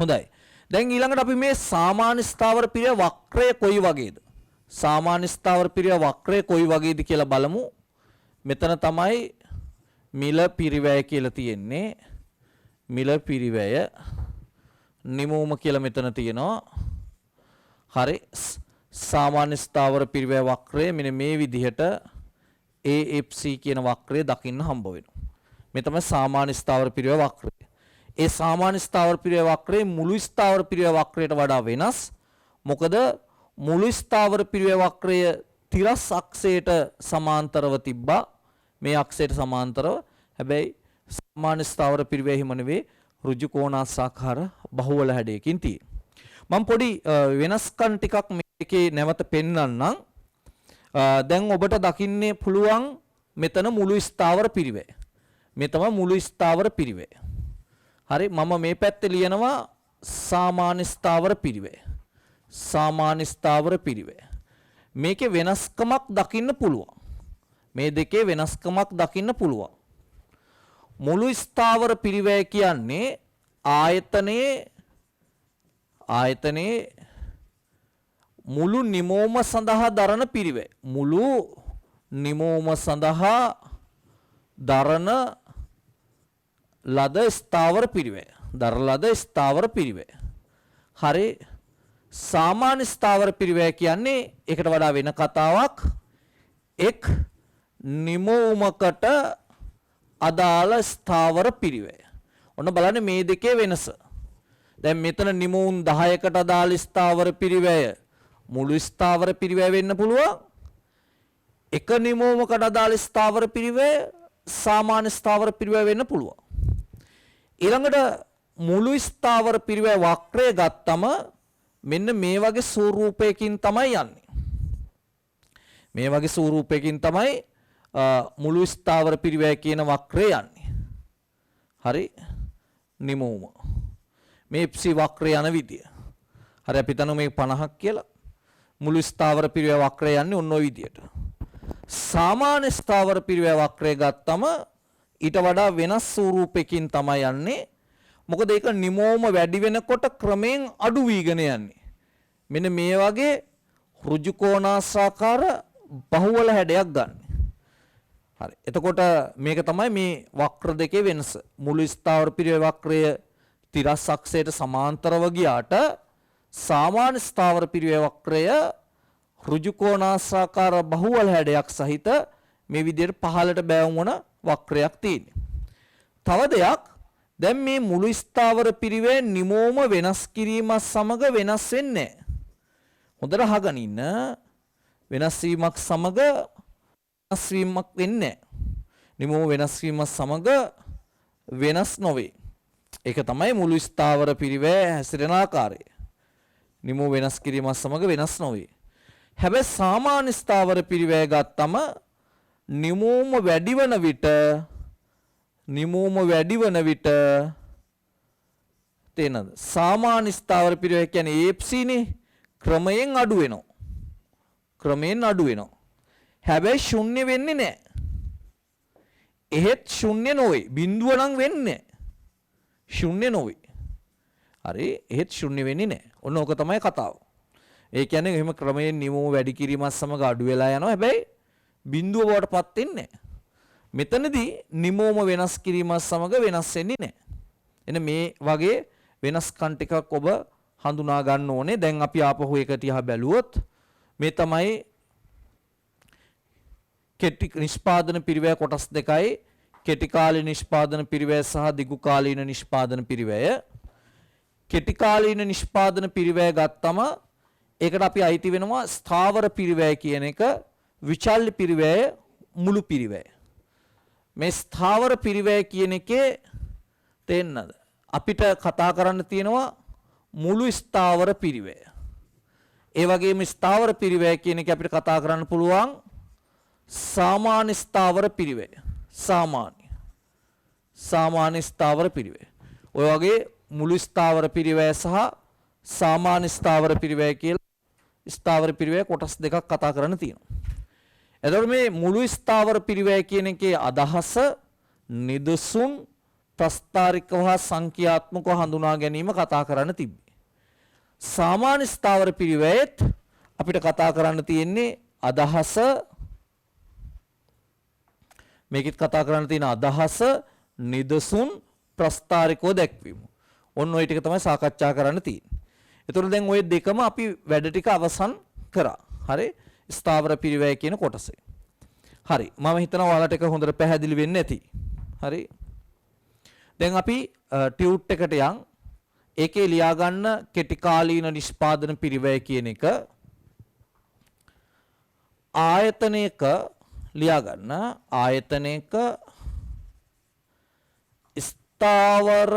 Speaker 2: හොඳයි. දැන් ඊළඟට අපි මේ සාමාන්‍ය ස්ථාවර පිරිවැය වක්‍රය කොයි වගේද? සාමාන්‍ය ස්ථාවර පිරිවැය වක්‍රය කොයි වගේද කියලා බලමු. මෙතන තමයි මිල පිරිවැය කියලා තියෙන්නේ. මිල පිරිවැය නිමෝම කියලා මෙතන තියෙනවා. හරි. සාමාන්‍ය ස්ථාවර පිරිවැය වක්‍රය මෙන්න මේ විදිහට AFC කියන වක්‍රය දකින්න හම්බ වෙනවා. මේ තමයි සාමාන්‍ය ස්ථාවර පිරිවැය වක්‍රය. ඒ සාමාන්‍ය ස්ථාවර පිරිවැය වක්‍රය මුළු ස්ථාවර පිරිවැය වක්‍රයට වඩා වෙනස්. මොකද මුළු ස්ථාවර පිරිවැය වක්‍රය තිරස් අක්ෂයට සමාන්තරව තිබ්බා. මේ අක්ෂයට සමාන්තරව. හැබැයි සාමාන්‍ය ස්ථාවර පිරිවැය හිම නෙවෙයි ඍජු කෝණාසාකාර බහුවල හැඩයකින් තියෙන්නේ. මම පොඩි වෙනස්කම් ටිකක් මේකේ නැවත පෙන්වන්නම්. දැන් ඔබට දකින්නේ පුළුවන් මෙතන මුළු ස්ථාවර පිරිවැය. මේ තමයි මුළු ස්ථාවර පිරිවැය. හරි මම මේ පැත්තේ ලියනවා සාමාන්‍ය ස්ථාවර පිරිවැය. සාමාන්‍ය ස්ථාවර පිරිවැය. මේකේ වෙනස්කමක් දකින්න පුළුවන්. මේ දෙකේ වෙනස්කමක් දකින්න පුළුවන්. මුළු ස්ථාවර පිරිවැය කියන්නේ ආයතනයේ මුළු නිමෝම සඳහා දරන පිරිවැය. මුළු නිමෝම සඳහා දරන ලද ස්ථාවර පිරිවැය. දරලද ස්ථාවර පිරිවැය. හරි සාමාන්‍ය ස්ථාවර පිරිවැය කියන්නේ ඒකට වඩා වෙන කතාවක්. එක් නිමෝමකට අදාළ ස්ථාවර පිරිවැය. ඔන්න බලන්න මේ දෙකේ වෙනස. දැන් මෙතන නිමෝන් 10කට අදාළ ස්ථාවර පිරිවැය මුළු ස්ථාවර පිරිවැය වෙන්න පුළුවන්. එක නිමෝමකට අදාළ ස්ථාවර පිරිවැය සාමාන්‍ය ස්ථාවර පිරිවැය වෙන්න පුළුවන්. ඊළඟට මුළු ස්ථාවර පිරිවැය වක්‍රය ගත්තම මෙන්න මේ වගේ ස්වරූපයකින් තමයි යන්නේ. මේ වගේ ස්වරූපයකින් තමයි මුළු ස්ථාවර පිරිවැය කියන වක්‍රය යන්නේ. හරි නිමෝම. මේ FC වක්‍රය යන විදිය. හරි අපි හිතමු මේක 50ක් කියලා. මුළු ස්ථාවර පිරිවැය වක්‍රය යන්නේ ඔන්න ඔය විදියට. සාමාන්‍ය ස්ථාවර පිරිවැය වක්‍රය ගත්තම ඊට වඩා වෙනස් ස්වරූපයකින් තමයි යන්නේ. මොකද ඒක නිමෝම වැඩි වෙනකොට ක්‍රමයෙන් අඩු වීගෙන යන්නේ. මෙන්න මේ වගේ ඍජු කෝණාසාකාර බහුවල හැඩයක් ගන්න. හරි. එතකොට මේක තමයි මේ වක්‍ර දෙකේ වෙනස. මුළු ස්ථාවර පිරිවැය වක්‍රය තිරස් අක්ෂයට සමාන්තරව ගියාට සාමාන්‍ය ස්ථාවර පිරිවැය වක්‍රය ඍජු කෝණාසාකාර බහුවල හැඩයක් සහිත මේ විදිහට පහළට බැවුම් වන වක්‍රයක් තියෙනවා. තව දෙයක් දැන් මේ මුළු ස්ථාවර පිරිවැය නිමෝම වෙනස් කිරීමත් සමග වෙනස් වෙන්නේ නැහැ. හොඳට අහගෙන ඉන්න. වෙනස් වීමක් සමග වෙනස් වීමක් වෙන්නේ නැහැ. නිමෝම වෙනස් වීමත් සමග වෙනස් නොවේ. ඒක තමයි මුළු ස්ථාවර පිරිවැය හැසිරෙන ආකාරය. නිමෝම වෙනස් කිරීමත් සමග වෙනස් නොවේ. හැබැයි සාමාන්‍ය ස්ථාවර පිරිවැය ගත්තම නිමෝම වැඩි වන විට තේනද සාමාන්‍ය ස්ථාවර පිරිවැය කියන්නේ AFC නේ ක්‍රමයෙන් අඩු වෙනවා. හැබැයි ශුන්‍ය වෙන්නේ නැහැ. එහෙත් ශුන්‍ය නොවේ. බිඳුව නම් වෙන්නේ ශුන්‍ය නොවේ. හරි එහෙත් ශුන්‍ය වෙන්නේ නැහැ. ඔන්න ඕක තමයි කතාව. ඒ කියන්නේ එහෙම ක්‍රමයෙන් නිමෝම වැඩි කිරීමත් සමග අඩු වෙලා යනවා. හැබැයි බිඳුව බවට පත් වෙන්නේ නැහැ. මෙතනදී නිමෝම වෙනස් කිරීමත් සමග වෙනස් වෙන්නේ නැහැ. එන්න මේ වගේ වෙනස්කම් ටිකක් ඔබ හඳුනා ගන්න ඕනේ. දැන් අපි ආපහු එක තියා බැලුවොත් මේ තමයි කෙටි නිෂ්පාදන පිරිවැය කොටස් දෙකයි. කෙටි කාලීන නිෂ්පාදන පිරිවැය සහ දිගු කාලීන නිෂ්පාදන පිරිවැය. කෙටි කාලීන නිෂ්පාදන පිරිවැය ගත්තම ඒකට අපි අයිති වෙනවා ස්ථාවර පිරිවැය කියන එක විචල්්‍ය පිරිවැය මුළු පිරිවැය. මේ ස්ථාවර පිරිවැය කියන එකේ තේන්නද? අපිට කතා කරන්න තියෙනවා මුළු ස්ථාවර පිරිවැය. ඒ වගේම ස්ථාවර පිරිවැය කියන එක අපිට කතා කරන්න පුළුවන් සාමාන්‍ය ස්ථාවර පිරිවැය. සාමාන්‍ය ස්ථාවර පිරිවැය. ඔය වගේ මුළු ස්ථාවර පිරිවැය සහ සාමාන්‍ය ස්ථාවර පිරිවැය කියලා ස්ථාවර පිරිවැය කොටස් දෙකක් කතා කරන්න තියෙනවා. එතකොට මේ මුළු ස්ථාවර පිරිවැය කියන එකේ අදහස නිදසුන් ප්‍රස්ථාරිකව හා සංඛ්‍යාත්මකව හඳුනා ගැනීම කතා කරන්න තිබ්බේ. සාමාන්‍ය ස්ථාවර පිරිවැයෙත් අපිට කතා කරන්න තියෙන්නේ අදහස මේකෙත් කතා කරන්න තියෙන අදහස නිදසුන් ප්‍රස්ථාරිකව දැක්වීම. ඔන්න ඔය ටික තමයි සාකච්ඡා කරන්න තියෙන්නේ. එතකොට දැන් ওই දෙකම අපි වැඩ ටික අවසන් කරා. හරි? ස්ථාවර පිරිවැය කියන කොටසේ. හරි. මම හිතනවා ඔයාලට එක හොඳට පැහැදිලි වෙන්නේ නැති. හරි? දැන් අපි ටියුට් එකට යන් ඒකේ ලියා ගන්න කෙටි කාලීන නිෂ්පාදන පිරිවැය කියන එක ආයතනයක ලියා ගන්න ආයතනයක ස්ථාවර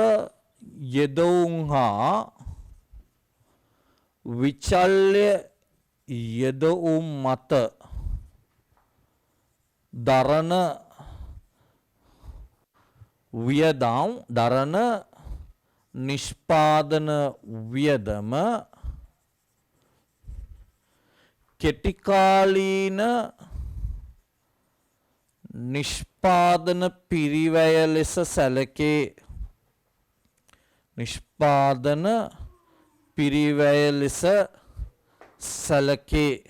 Speaker 2: යෙදවුම් හා විචල්්‍ය යෙදවුම් මත දරන වියදම් දරන නිෂ්පාදන වියදම කෙටිකාලීන නිෂ්පාදන පිරිවැය ලෙස සැලකේ. නිෂ්පාදන පිරිවැය ලෙස සැලකේ.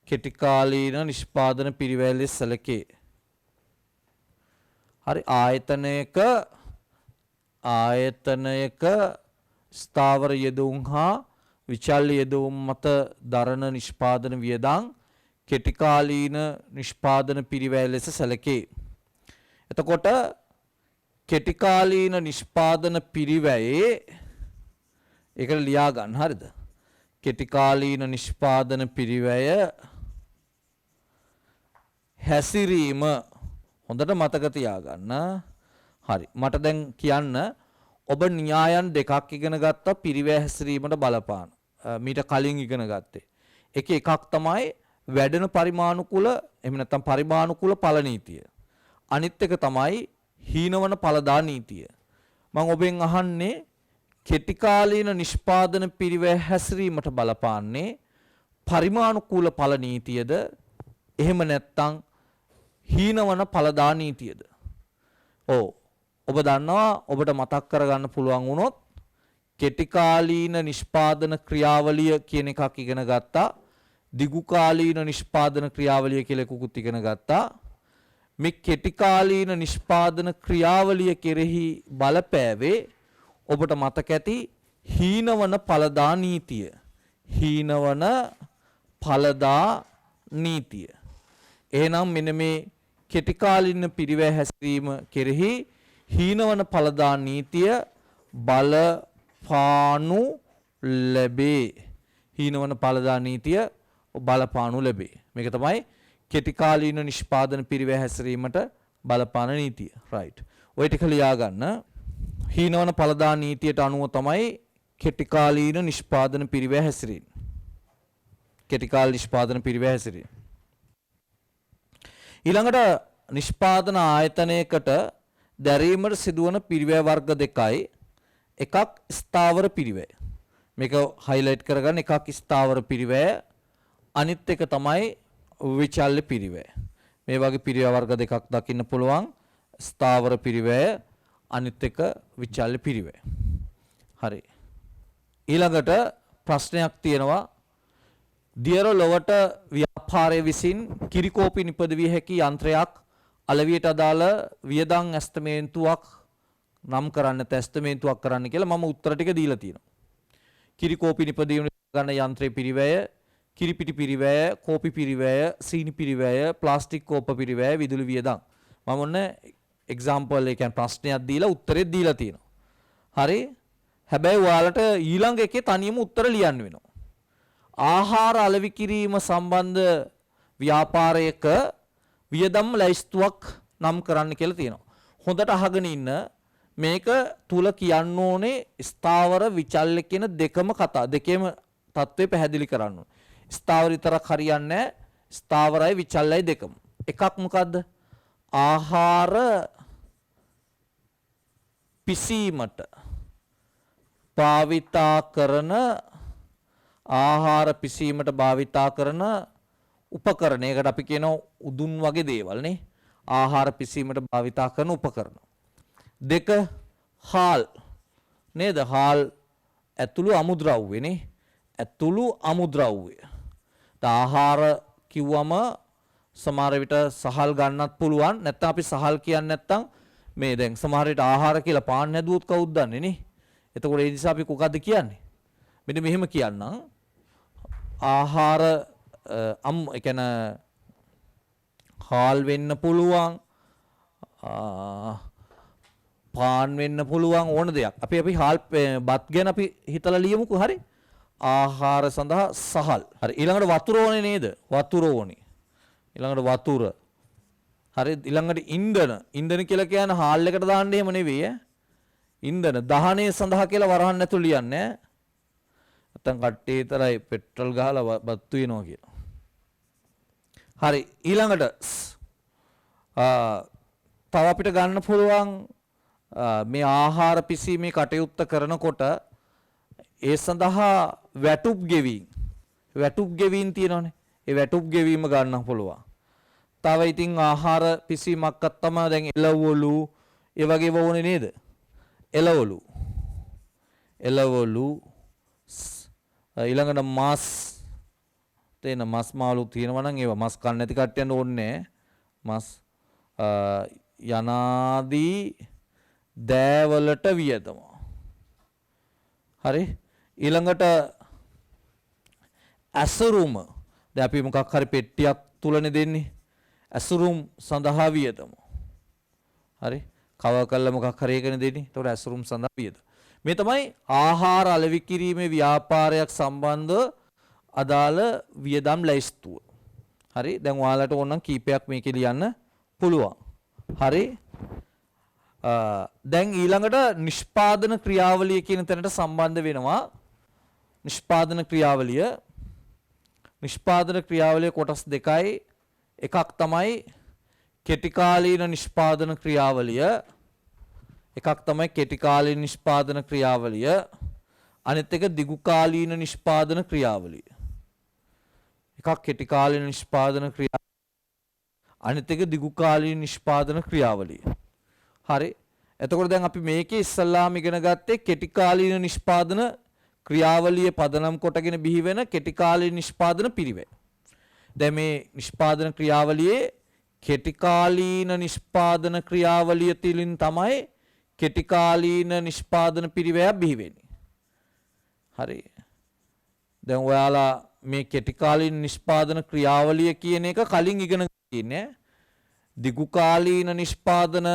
Speaker 2: කෙටිකාලීන නිෂ්පාදන පිරිවැය ලෙස සැලකේ. හරි. ආයතනයක ස්ථාවර යෙදවුම් හා විචල්්‍ය යෙදවුම් මත දරන නිෂ්පාදන වියදම් කෙටිකාලීන නිෂ්පාදන පිරිවැය ලෙස සැලකේ. එතකොට කෙටිකාලීන නිෂ්පාදන පිරිවැයේ ඒකට ලියා ගන්න. හරිද? කෙටිකාලීන නිෂ්පාදන පිරිවැය හැසිරීම හොඳට මතක තියාගන්න. හරි. මට දැන් කියන්න ඔබ න්‍යායන් දෙකක් ඉගෙන ගත්තා පිරිවැය හැසිරීමට බලපාන. මීට කලින් ඉගෙන ගත්තේ. එකක් තමයි වැඩෙන පරිමාණුකූල එහෙම නැත්නම් පරිමාණුකූල ඵල නීතිය. අනිත් එක තමයි හීනවන ඵලදා නීතිය. මම ඔබෙන් අහන්නේ කෙටිකාලීන නිෂ්පාදන පිරිවැය හැසිරීමට බලපාන්නේ පරිමාණුකූල ඵල නීතියද එහෙම නැත්නම් හීනවන ඵලදා නීතියද? ඔබ දන්නවා ඔබට මතක් කරගන්න පුළුවන් වුණොත් කෙටිකාලීන නිෂ්පාදන ක්‍රියාවලිය කියන එකක් ඉගෙන ගත්තා. දිගුකාලීන නිෂ්පාදන ක්‍රියාවලිය කියලා එකකුත් ඉගෙන ගත්තා. මේ කෙටිකාලීන නිෂ්පාදන ක්‍රියාවලිය කෙරෙහි බලපෑවේ ඔබට මතක ඇති හීනවන ඵලදා නීතිය. හීනවන ඵලදා නීතිය. එහෙනම් මෙන්න මේ කෙටිකාලීන පිරිවැය හැසිරීම කෙරෙහි හීනවන ඵලදා නීතිය බලපානු ලැබේ. හීනවන ඵලදා නීතිය බලපානු ලැබේ. මේක තමයි කෙටිකාලීන නිෂ්පාදන පිරිවැය හැසිරීමට බලපාන නීතිය. රයිට්. ඔය ටික ලියා ගන්න. හීනවන ඵලදා නීතියට අනුව තමයි කෙටිකාලීන නිෂ්පාදන පිරිවැය හැසිරීම. කෙටිකාල නිෂ්පාදන පිරිවැය හැසිරීම. ඊළඟට නිෂ්පාදන ආයතනයකට දැරීමට සිදුවන පිරිවැය වර්ග දෙකයි. එකක් ස්ථාවර පිරිවැය. මේක හයිලයිට් කරගන්න. එකක් ස්ථාවර පිරිවැය, අනිත් එක තමයි විචල්්‍ය පිරිවැය. මේ වගේ පිරිවැය වර්ග දෙකක් දකින්න පුළුවන්. ස්ථාවර පිරිවැය, අනිත් එක විචල්්‍ය පිරිවැය. හරි. ඊළඟට ප්‍රශ්නයක් තියෙනවා. දියර ලොවට ව්‍යාපාරය විසින් කිරිකෝපි නිපදවිය හැකි යන්ත්‍රයක් අලවියට අදාළ වියදම් ඇස්තමේන්තුවක් නම් කරන්න ඇස්තමේන්තුවක් කරන්න කියලා මම උත්තර ටික දීලා තියෙනවා. කිරිකෝපි නිපදවීම ගන්න යන්ත්‍රයේ පිරිවැය, කිරිපිටි පිරිවැය, කෝපි පිරිවැය, සීනි පිරිවැය, ප්ලාස්ටික් කෝප පිරිවැය, විදුලි වියදම්. මම ඔන්න එක්සැම්පල් එක කියන්නේ ප්‍රශ්නයක් දීලා උත්තරෙත් දීලා තියෙනවා. හරි? හැබැයි ඔයාලට ඊළඟ එකේ තනියම උත්තර ලියන්න වෙනවා. ආහාර අලෙවි කිරීම සම්බන්ධ ව්‍යාපාරයක වියදම් ලැයිස්තුවක් නම් කරන්න කියලා තියෙනවා. හොඳට අහගෙන ඉන්න මේක තුල කියන්න ඕනේ ස්ථාවර විචල්්‍ය කියන දෙකම කතා දෙකේම தત્ත්වය පැහැදිලි කරන්න ඕනේ. ස්ථාවර විතරක් හරියන්නේ නැහැ. ස්ථාවරයි විචල්්‍යයි දෙකම. එකක් මොකද්ද? ආහාර පිසීමට භාවිතා කරන ආහාර පිසීමට භාවිතා කරන උපකරණයකට අපි කියනවා උදුන් වගේ දේවල් නේ. ආහාර පිසීමට භාවිතා කරන උපකරණ. දෙක හාල් නේද? හාල් ඇතුළු අමුද්‍රව්‍ය නේ. ඇතුළු අමුද්‍රව්‍ය. ආහාර කිව්වම සමහර විට සහල් ගන්නත් පුළුවන්. නැත්නම් අපි සහල් කියන්නේ නැත්නම් මේ දැන් සමහර විට ආහාර කියලා පාන් නැදුවොත් කවුද දන්නේ නේ. එතකොට ඒ නිසා අපි කොකද්ද කියන්නේ? මෙන්න මෙහෙම කියන්නම්. ආහාර ඒ කියන්නේ හාල් වෙන්න පුළුවන්. පාන් වෙන්න පුළුවන් ඕන දෙයක්. අපි හාල් බත් ගැන අපි හිතලා ලියමුකෝ. හරි. ආහාර සඳහා සහල්. හරි. ඊළඟට වතුර ඕනේ නේද? වතුර ඕනේ. ඊළඟට වතුර. හරි. ඊළඟට ඉන්ධන. ඉන්ධන කියලා කියන්නේ හාල් එකට දාන්න එහෙම නෙවෙයි ඈ. ඉන්ධන දහනය සඳහා කියලා වරහන් නැතුළු ලියන්නේ ඈ. නැත්තම් කට්ටිය විතරයි පෙට්‍රල් ගහලා බත් වෙනවා කියලා. හරි. ඊළඟට තව අපිට ගන්න පුළුවන් මේ ආහාර පිසීමේ කටයුත්ත කරනකොට ඒ සඳහා වැටුප් ගෙවීම් තියෙනවනේ. ඒ වැටුප් ගෙවීම ගන්න පුළුවන්. තව ඉතින් ආහාර පිසීමක් අත්තම දැන් එළවලු ඒ වගේ වුණේ නේද? එළවලු ඊළඟට මස් තේන මස් මාළු තියෙනවා නම් ඒවා මස් කන්න නැති කට්ටියන්ට ඕනේ මස් යනාදී දෑවලට වියදම. හරි. ඊළඟට ඇසුරුම දැන් අපි මොකක් හරි පෙට්ටියක් තුලනේ දෙන්නේ. ඇසුරුම් සඳහා වියදම. හරි. කව කළා මොකක් හරි එකනේ දෙන්නේ. ඒතකොට ඇසුරුම් සඳහා වියදම. මේ තමයි ආහාර අලෙවි කිරීමේ ව්‍යාපාරයක් සම්බන්ධ අදාළ වියදම් ලැයිස්තුව. හරි. දැන් ඔයාලට ඕනනම් කීපයක් මේකේ ලියන්න පුළුවන්. හරි. දැන් ඊළඟට නිෂ්පාදන ක්‍රියාවලිය කියන තැනට සම්බන්ධ වෙනවා. නිෂ්පාදන ක්‍රියාවලිය කොටස් දෙකයි. එකක් තමයි කෙටි කාලීන නිෂ්පාදන ක්‍රියාවලිය. අනිත් එක දිගු කාලීන නිෂ්පාදන ක්‍රියාවලිය. එකක් කෙටි කාලීන නිෂ්පාදන ක්‍රියාවලිය. අනිත් එක දිගු කාලීන නිෂ්පාදන ක්‍රියාවලිය. හරි. එතකොට දැන් අපි මේකේ ඉස්සල්ලාම ඉගෙන ගත්තේ කෙටි කාලීන නිෂ්පාදන ක්‍රියාවලිය පදනම් කොටගෙන බිහි වෙන කෙටි කාලීන නිෂ්පාදන පිරිවෙන්. දැන් මේ නිෂ්පාදන ක්‍රියාවලියේ කෙටි කාලීන නිෂ්පාදන ක්‍රියාවලිය තුලින් තමයි කෙටි කාලීන නිෂ්පාදන පිරිවැයක් බිහි වෙන්නේ. හරි. දැන් ඔයාලා මේ කෙටි කාලීන නිෂ්පාදන ක්‍රියාවලිය කියන එක කලින් ඉගෙන ගන්නේ. දිගු කාලීන නිෂ්පාදන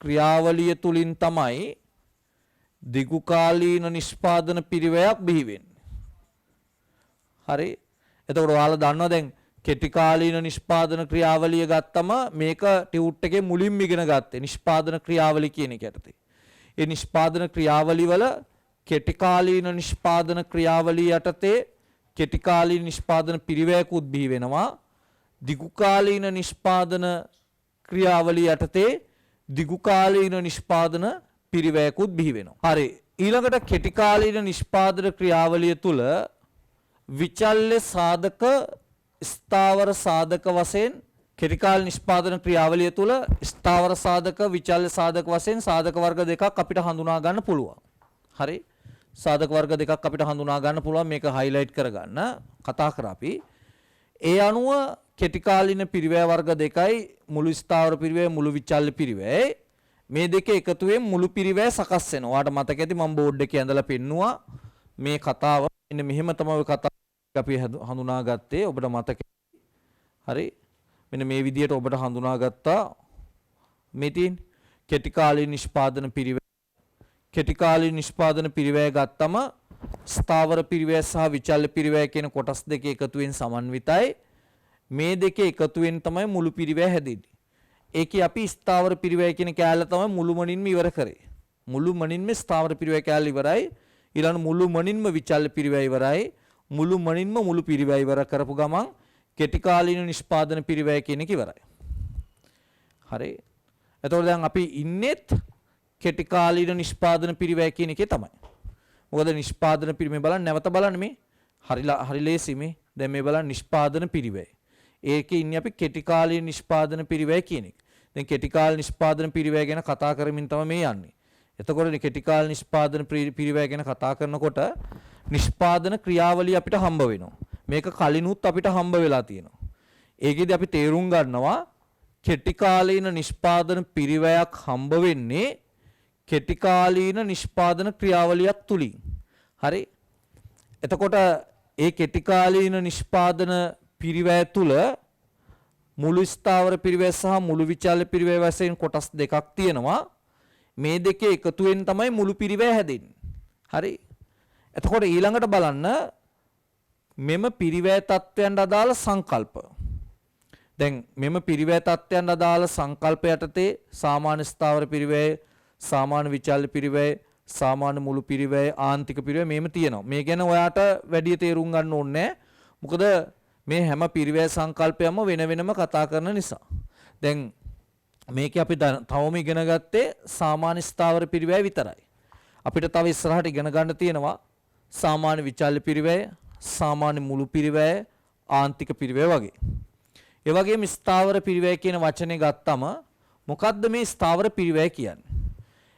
Speaker 2: ක්‍රියාවලිය තුලින් තමයි දිගු කාලීන නිෂ්පාදන පිරිවැයක් බිහි වෙන්නේ. හරි. එතකොට ඔයාලා දන්නවා දැන් කෙටි කාලීන නිෂ්පාදන ක්‍රියාවලිය ගත්තම මේක ටියුට් එකේ මුලින්ම ඉගෙන ගත්තේ නිෂ්පාදන ක්‍රියාවලිය කියන එක යටතේ. ඒ නිෂ්පාදන ක්‍රියාවලිය වල කෙටි කාලීන නිෂ්පාදන ක්‍රියාවලිය යටතේ කෙටි කාලීන නිෂ්පාදන පිරිවැයකුත් බිහි වෙනවා. දිගු කාලීන නිෂ්පාදන ක්‍රියාවලිය යටතේ දිගු කාලීන නිෂ්පාදන පිරිවැයකුත් බිහි වෙනවා. හරි. ඊළඟට කෙටි කාලීන නිෂ්පාදන ක්‍රියාවලිය තුල විචල්්‍ය සාධක ස්ථාවර සාධක වශයෙන් කෙටි කාල නිෂ්පාදන ක්‍රියාවලිය තුල ස්ථාවර සාධක විචල්්‍ය සාධක වශයෙන් සාධක වර්ග දෙකක් අපිට හඳුනා ගන්න පුළුවන්. හරි. සාධක වර්ග දෙකක් අපිට හඳුනා ගන්න පුළුවන්. මේක හයිලයිට් කරගන්න කතා කරා අපි. ඒ අනුව කෙටි කාලීන පිරිවැය වර්ග දෙකයි මුළු ස්ථාවර පිරිවැය මුළු විචල්්‍ය පිරිවැය මේ දෙක එකතුවෙන් මුළු පිරිවැය සකස් වෙනවා. ඔයාලට මතක ඇති මම බෝඩ් එකේ ඇඳලා පෙන්නුවා මේ කතාව. මෙන්න මෙහෙම තමයි කතාව අපි හඳුනාගත්තේ. ඔබට මතක හරි. මෙන්න මේ විදිහට ඔබට හඳුනාගත්තා. මේ තියෙන කෙටි කාලීන නිෂ්පාදන පිරිවැය. කෙටි කාලීන නිෂ්පාදන පිරිවැය ගත්තම ස්ථාවර පිරිවැය සහ විචල්්‍ය පිරිවැය කියන කොටස් දෙක එකතුවෙන් සමන්විතයි. මේ දෙක එකතුවෙන් තමයි මුළු පිරිවැය හැදෙන්නේ. ඒකේ අපි ස්ථාවර පිරිවැය කියන කෑල්ල තමයි මුළුමනින්ම ඉවර කරේ. මුළුමනින්ම ස්ථාවර පිරිවැය කෑල්ල ඉවරයි. ඊළඟ මුළුමනින්ම විචල්්‍ය පිරිවැය ඉවරයි. මුළුමනින්ම මුළු පිරිවැය ඉවර කරපු ගමන් කෙටි කාලීන නිෂ්පාදන පිරිවැය කියන එක ඉවරයි. හරි. එතකොට දැන් අපි ඉන්නේත් කෙටි කාලීන නිෂ්පාදන පිරිවැය කියන එකේ තමයි. මොකද නිෂ්පාදන පිරිවැය බලන්න නැවත බලන්න මේ හරි ලේසි මේ. දැන් මේ බලන්න නිෂ්පාදන පිරිවැය. ඒකේ ඉන්නේ අපි කෙටි කාලීන නිෂ්පාදන පිරිවැය කියන එක. දැන් කෙටි කාල නිෂ්පාදන පිරිවැය ගැන කතා කරමින් තමයි මේ යන්නේ. එතකොට කෙටි කාල නිෂ්පාදන පිරිවැය ගැන කතා කරනකොට නිෂ්පාදන ක්‍රියාවලිය අපිට හම්බ වෙනවා. මේක කලිනුත් අපිට හම්බ වෙලා තියෙනවා. ඒකෙදි අපි තේරුම් ගන්නවා කෙටි කාලීන නිෂ්පාදන පිරිවැයක් හම්බ වෙන්නේ කෙටි කාලීන නිෂ්පාදන ක්‍රියාවලියක් තුලින්. හරි. එතකොට ඒ කෙටි කාලීන නිෂ්පාදන පිරිවැය තුල මුළු ස්ථාවර පිරිවැය සහ මුළු විචල්්‍ය පිරිවැය වශයෙන් කොටස් දෙකක් තියෙනවා. මේ දෙකේ එකතුවෙන් තමයි මුළු පිරිවැය හැදෙන්නේ. හරි. එතකොට ඊළඟට බලන්න මෙම පිරිවැය තත්ත්වයන්ට අදාළ සංකල්ප. දැන් මෙම පිරිවැය තත්ත්වයන්ට අදාළ සංකල්ප යටතේ සාමාන්‍ය ස්ථාවර පිරිවැය, සාමාන්‍ය විචල්්‍ය පිරිවැය, සාමාන්‍ය මුළු පිරිවැය, ආන්තික පිරිවැය මේම තියෙනවා. මේ ගැන ඔයාට වැඩි තේරුම් ගන්න ඕනේ නැහැ. මොකද මේ හැම පිරිවැය සංකල්පයක්ම වෙන වෙනම කතා කරන නිසා. දැන් මේකේ අපි තවම ඉගෙන ගත්තේ සාමාන්‍ය ස්ථාවර පිරිවැය විතරයි. අපිට තව ඉස්සරහට ඉගෙන ගන්න තියෙනවා සාමාන්‍ය විචල්්‍ය පිරිවැය, සාමාන්‍ය මුළු පිරිවැය, ආන්තික පිරිවැය වගේ. ඒ වගේම ස්ථාවර පිරිවැය කියන වචනේ ගත්තම මොකද්ද මේ ස්ථාවර පිරිවැය කියන්නේ?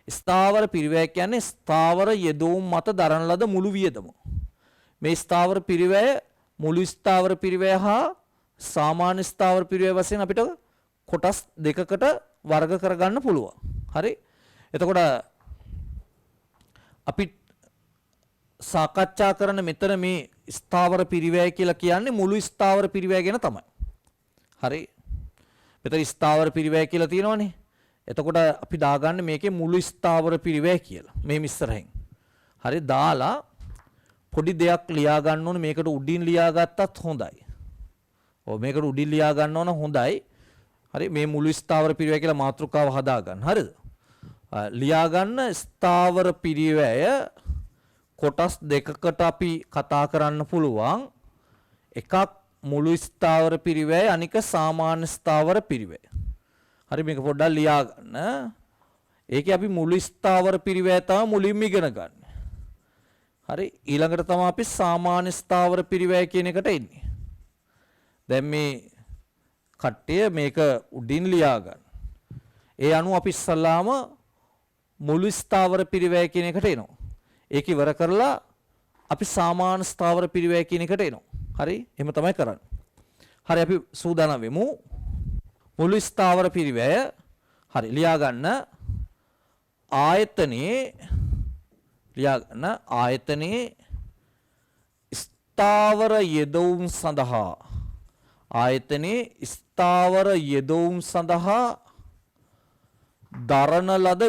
Speaker 2: ස්ථාවර පිරිවැය කියන්නේ ස්ථාවර යෙදවුම් මත දරන ලද මුළු වියදම. මේ ස්ථාවර පිරිවැය මුළු ස්ථාවර පිරිවැය හා සාමාන්‍ය ස්ථාවර පිරිවැය වශයෙන් අපිට කොටස් දෙකකට වර්ග කරගන්න පුළුවන්. හරි. එතකොට අපි සාකච්ඡා කරන මෙතන මේ ස්ථාවර පිරිවැය කියලා කියන්නේ මුළු ස්ථාවර පිරිවැය ගැන තමයි. හරි. මෙතන ස්ථාවර පිරිවැය කියලා තියෙනවනේ. එතකොට අපි දාගන්නේ මේකේ මුළු ස්ථාවර පිරිවැය කියලා. මේ ඉස්සරහින්. හරි දාලා පොඩි දෙයක් ලියා ගන්න ඕනේ. මේකට උඩින් ලියා ගත්තත් හොඳයි. ඔව් මේකට උඩින් ලියා ගන්න ඕන හොඳයි. හරි මේ මුළු ස්ථාවර පිරිවැය කියලා මාතෘකාව හදා ගන්න. හරිද? ලියා ගන්න ස්ථාවර පිරිවැය කොටස් දෙකකට අපි කතා කරන්න පුළුවන්. එකක් මුළු ස්ථාවර පිරිවැය, අනික සාමාන්‍ය ස්ථාවර පිරිවැය. හරි මේක පොඩ්ඩක් ලියා ගන්න. ඒකේ අපි මුළු ස්ථාවර පිරිවැය තමයි මුලින්ම ඉගෙන ගන්න. හරි ඊළඟට තමයි අපි සාමාන්‍ය ස්ථාවර පිරිවැය කියන එකට එන්නේ. දැන් මේ කට්ටිය මේක උඩින් ලියා ගන්න. ඒ අනුව අපි ඉස්සල්ලාම මුළු ස්ථාවර පිරිවැය කියන එකට එනවා. ඒක ඉවර කරලා අපි සාමාන්‍ය ස්ථාවර පිරිවැය කියන එකට එනවා. හරි එහෙම තමයි කරන්නේ. හරි අපි සූදානම් වෙමු. මුළු ස්ථාවර පිරිවැය හරි ලියා ගන්න ආයතනයේ ස්ථාවර යෙදවුම් සඳහා දරන ලද